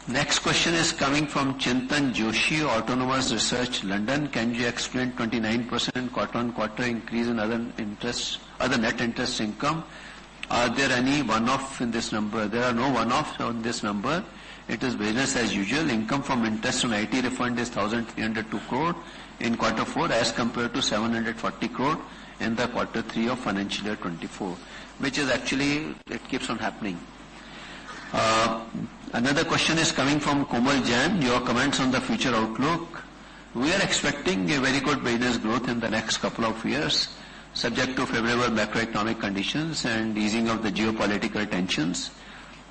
Next question is coming from Chintan Joshi, Autonomous Research, London. Can you explain 29% quarter-on-quarter increase in other net interest income? Are there any one-off in this number? There are no one-offs on this number. It is business as usual. Income from interest on IT refund is 1,302 crore in quarter 4 as compared to 740 crore in the quarter 3 of financial year 24, which is actually, it keeps on happening. Another question is coming from Komal Jain. Your comments on the future outlook. We are expecting a very good business growth in the next couple of years. subject to favorable macroeconomic conditions and easing of the geopolitical tensions.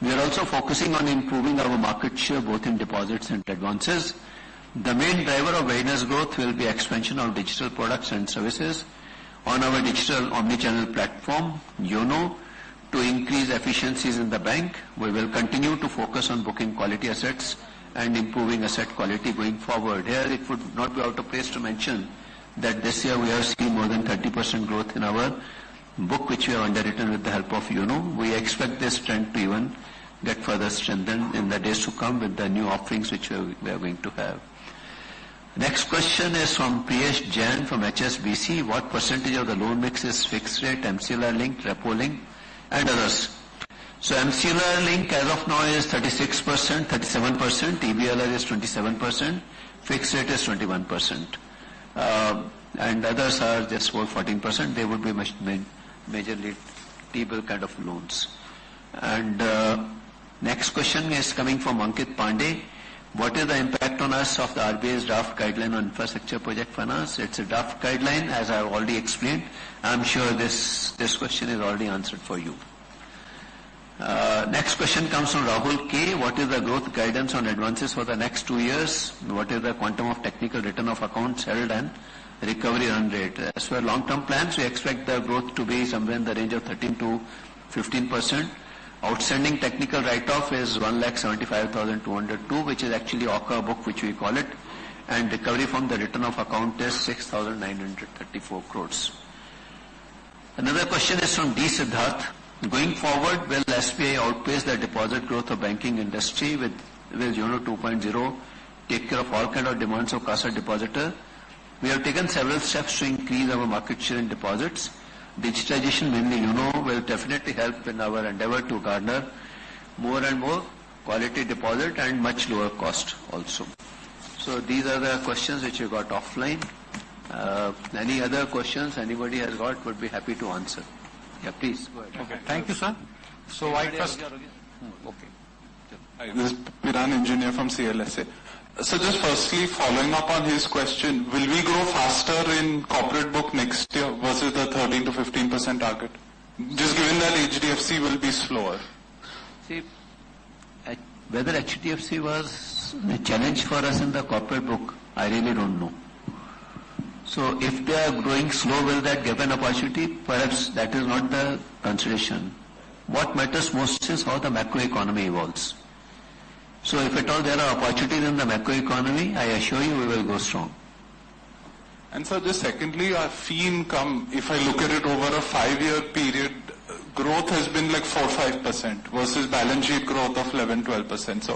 We are also focusing on improving our market share both in deposits and advances. The main driver of business growth will be expansion of digital products and services on our digital omnichannel platform, YONO, to increase efficiencies in the bank. We will continue to focus on booking quality assets and improving asset quality going forward. Here it would not be out of place to mention that this year we have seen more than 30% growth in our book which we have underwritten with the help of YONO. We expect this trend to even get further strengthened in the days to come with the new offerings which we are going to have. Next question is from Priyesh Jain from HSBC. What percentage of the loan mix is fixed rate, MCLR linked, repo linked and others? So MCLR link as of now is 36%, 37%, EBLR is 27%, fixed rate is 21%. And others are just about 14%. They would be majorly T-bill kind of loans. And next question is coming from Ankit Pandey. What is the impact on us of the RBI's draft guideline on infrastructure project finance? It's a draft guideline, as I have already explained. I'm sure this question is already answered for you. Next question comes from Rahul K. What is the growth guidance on advances for the next 2 years? What is the quantum of technical return of accounts held and recovery run rate? As for long-term plans, we expect the growth to be somewhere in the range of 13 to 15%. Outstanding technical write-off is 1,75,202, which is actually OCA book, which we call it, and recovery from the return of account is 6,934 crores. Another question is from D. Siddharth. Going forward, will SBI outpace the deposit growth of banking industry with YONO 2.0 take care of all kind of demands of CASA depositor? We have taken several steps to increase our market share in deposits. Digitization, mainly YONO, will definitely help in our endeavor to garner more and more quality deposit and much lower cost also. So these are the questions which we got offline. Any other questions anybody has got, would be happy to answer. Yeah, please go ahead. Okay, thank you, sir. So I first. Okay. Hi, this is Piran, engineer from CLSA. So just firstly, following up on his question, will we grow faster in corporate book next year versus the 13 to 15% target? Just given that HDFC will be slower. See, whether HDFC was a challenge for us in the corporate book, I really don't know. So if they are growing slow, will that give an opportunity? Perhaps that is not the consideration. What matters most is how the macroeconomy evolves. So if at all there are opportunities in the macroeconomy, I assure you we will go strong. And so just secondly, our fee income, if I look at it over a 5-year period, growth has been like 4-5% versus balance sheet growth of 11-12%. So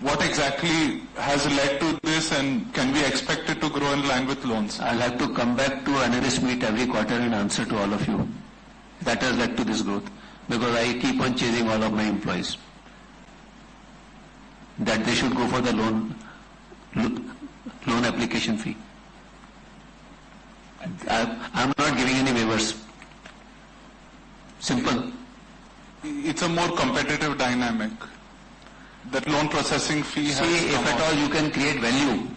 what exactly has led to this, and can we expect it to grow in line with loans? I'll have to come back to analyst meet every quarter and answer to all of you. That has led to this growth, because I keep on chasing all of my employees that they should go for the loan application fee. I'm not giving any waivers. Simple. It's a more competitive dynamic. That loan processing fee has if at all you can create value,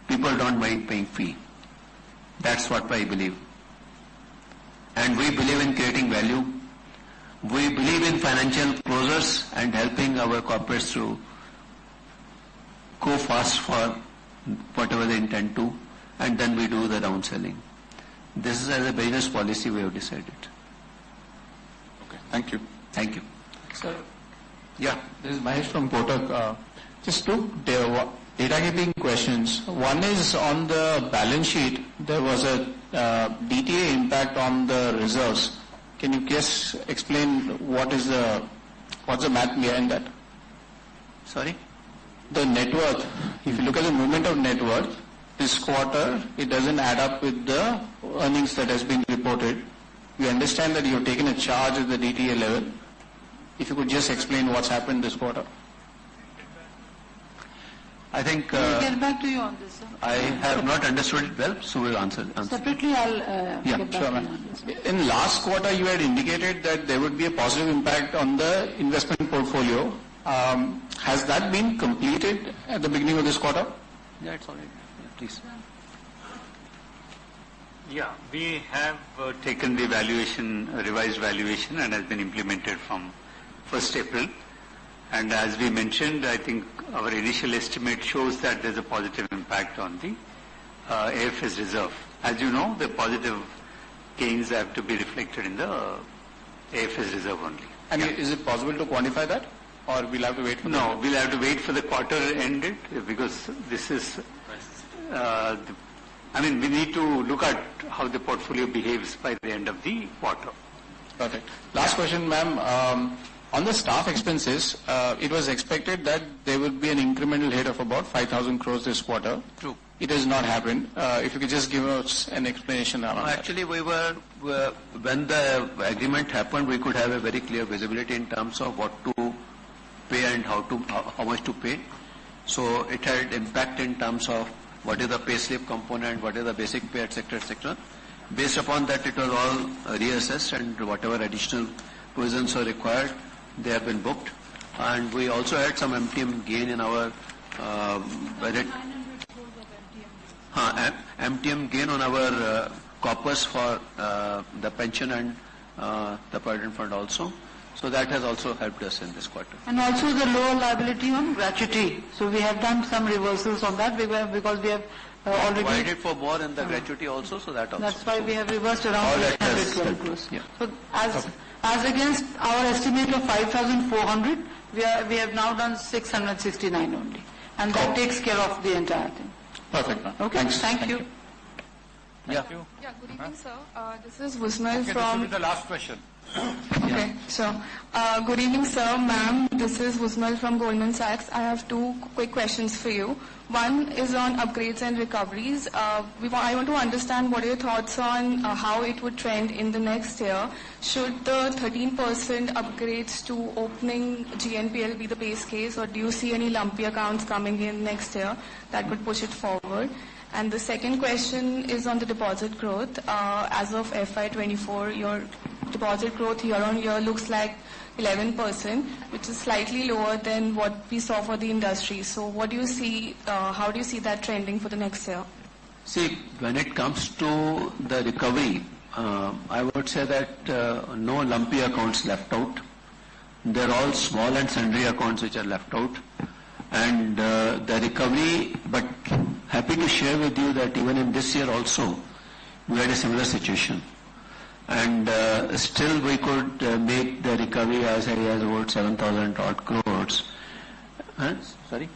people don't mind paying fee. That's what I believe. And we believe in creating value. We believe in financial closures and helping our corporates to go fast for whatever they intend to, and then we do the downselling. This is as a business policy we have decided. Okay, thank you. Thank you. Sir, yeah. This is Mahesh from Kotak. Just two data keeping questions. One is on the balance sheet, there was a DTA impact on the reserves. Can you just explain what's the math behind that? Sorry? The net worth, if you look at the movement of net worth, this quarter, it doesn't add up with the earnings that has been reported. We understand that you have taken a charge at the DTA level. If you could just explain what's happened this quarter. I think We'll get back to you on this, sir. I have not understood it well, so we'll answer. Separately, I'll get back to you on this. In last quarter, you had indicated that there would be a positive impact on the investment portfolio. Has that been completed at the beginning of this quarter? Yeah, it's all right. Yeah, please. Yeah, we have taken the valuation, revised valuation, and has been implemented from 1st April. And as we mentioned, I think our initial estimate shows that there's a positive impact on the AFS reserve. As you know, the positive gains have to be reflected in the AFS reserve only. And is it possible to quantify that, or we'll have to wait for No, we'll have to wait for the quarter ended, because this is, we need to look at how the portfolio behaves by the end of the quarter. Perfect. Last question, ma'am. On the staff expenses, it was expected that there would be an incremental hit of about 5,000 crores this quarter. True. It has not happened. If you could just give us an explanation around that. Actually, when the agreement happened, we could have a very clear visibility in terms of what to pay and how much to pay. So it had impact in terms of what is the pay slip component, what is the basic pay, etc., etc. Based upon that, it was all reassessed, and whatever additional provisions were required, they have been booked. And we also had some MTM gain in our MTM gain on our corpus for the pension and the provident fund also. So that has also helped us in this quarter. And also the lower liability on gratuity. So we have done some reversals on that because we have already provided for more in the gratuity also, so that also. That's why we have reversed around 812 crores. Yeah. So as against our estimate of 5,400, we have now done 669 only, and that takes care of the entire thing. Perfect. Okay. Thanks. Thank you. Yeah. Yeah, good evening, sir. This is Wusmal Okay, from... this will be the last question. Okay, so good evening, sir, ma'am. This is Wusmal from Goldman Sachs. I have two quick questions for you. One is on upgrades and recoveries. I want to understand what are your thoughts on how it would trend in the next year. Should the 13% upgrades to opening GNPL be the base case, or do you see any lumpy accounts coming in next year that could push it forward? And the second question is on the deposit growth. As of FY24, your deposit growth year on year looks like 11%, which is slightly lower than what we saw for the industry. So what do you see, how do you see that trending for the next year? See, when it comes to the recovery, I would say that no lumpy accounts left out. They're all small and sundry accounts which are left out. And the recovery, but happy to share with you that even in this year also, we had a similar situation. And still we could make the recovery as high as about 7,000 odd crores. Sorry?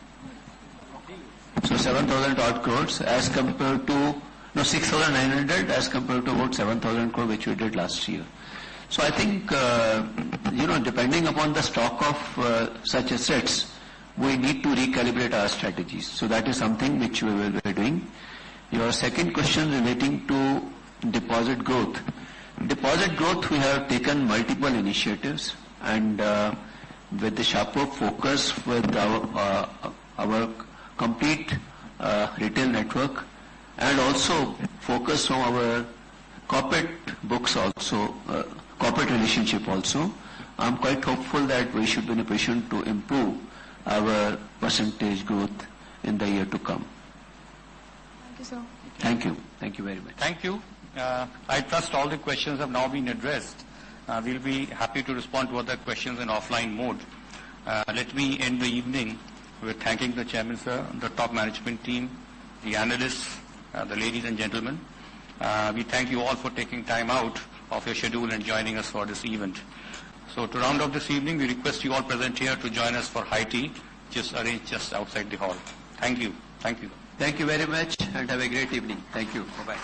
So 7,000 odd crores as compared to, 6,900 as compared to about 7,000 crore which we did last year. So I think, depending upon the stock of such assets, we need to recalibrate our strategies. So that is something which we will be doing. Your second question relating to deposit growth. Deposit growth, we have taken multiple initiatives, and with the sharper focus with our complete retail network, and also focus on our corporate books also, corporate relationship also, I'm quite hopeful that we should be in a position to improve our percentage growth in the year to come. Thank you, sir. Thank you. Thank you very much. Thank you. I trust all the questions have now been addressed. We'll be happy to respond to other questions in offline mode. Let me end the evening with thanking the Chairman, sir, the top management team, the analysts, the ladies and gentlemen. We thank you all for taking time out of your schedule and joining us for this event. So to round off this evening, we request you all present here to join us for high tea, just arranged just outside the hall. Thank you. Thank you. Thank you very much, and have a great evening. Thank you. Bye-bye.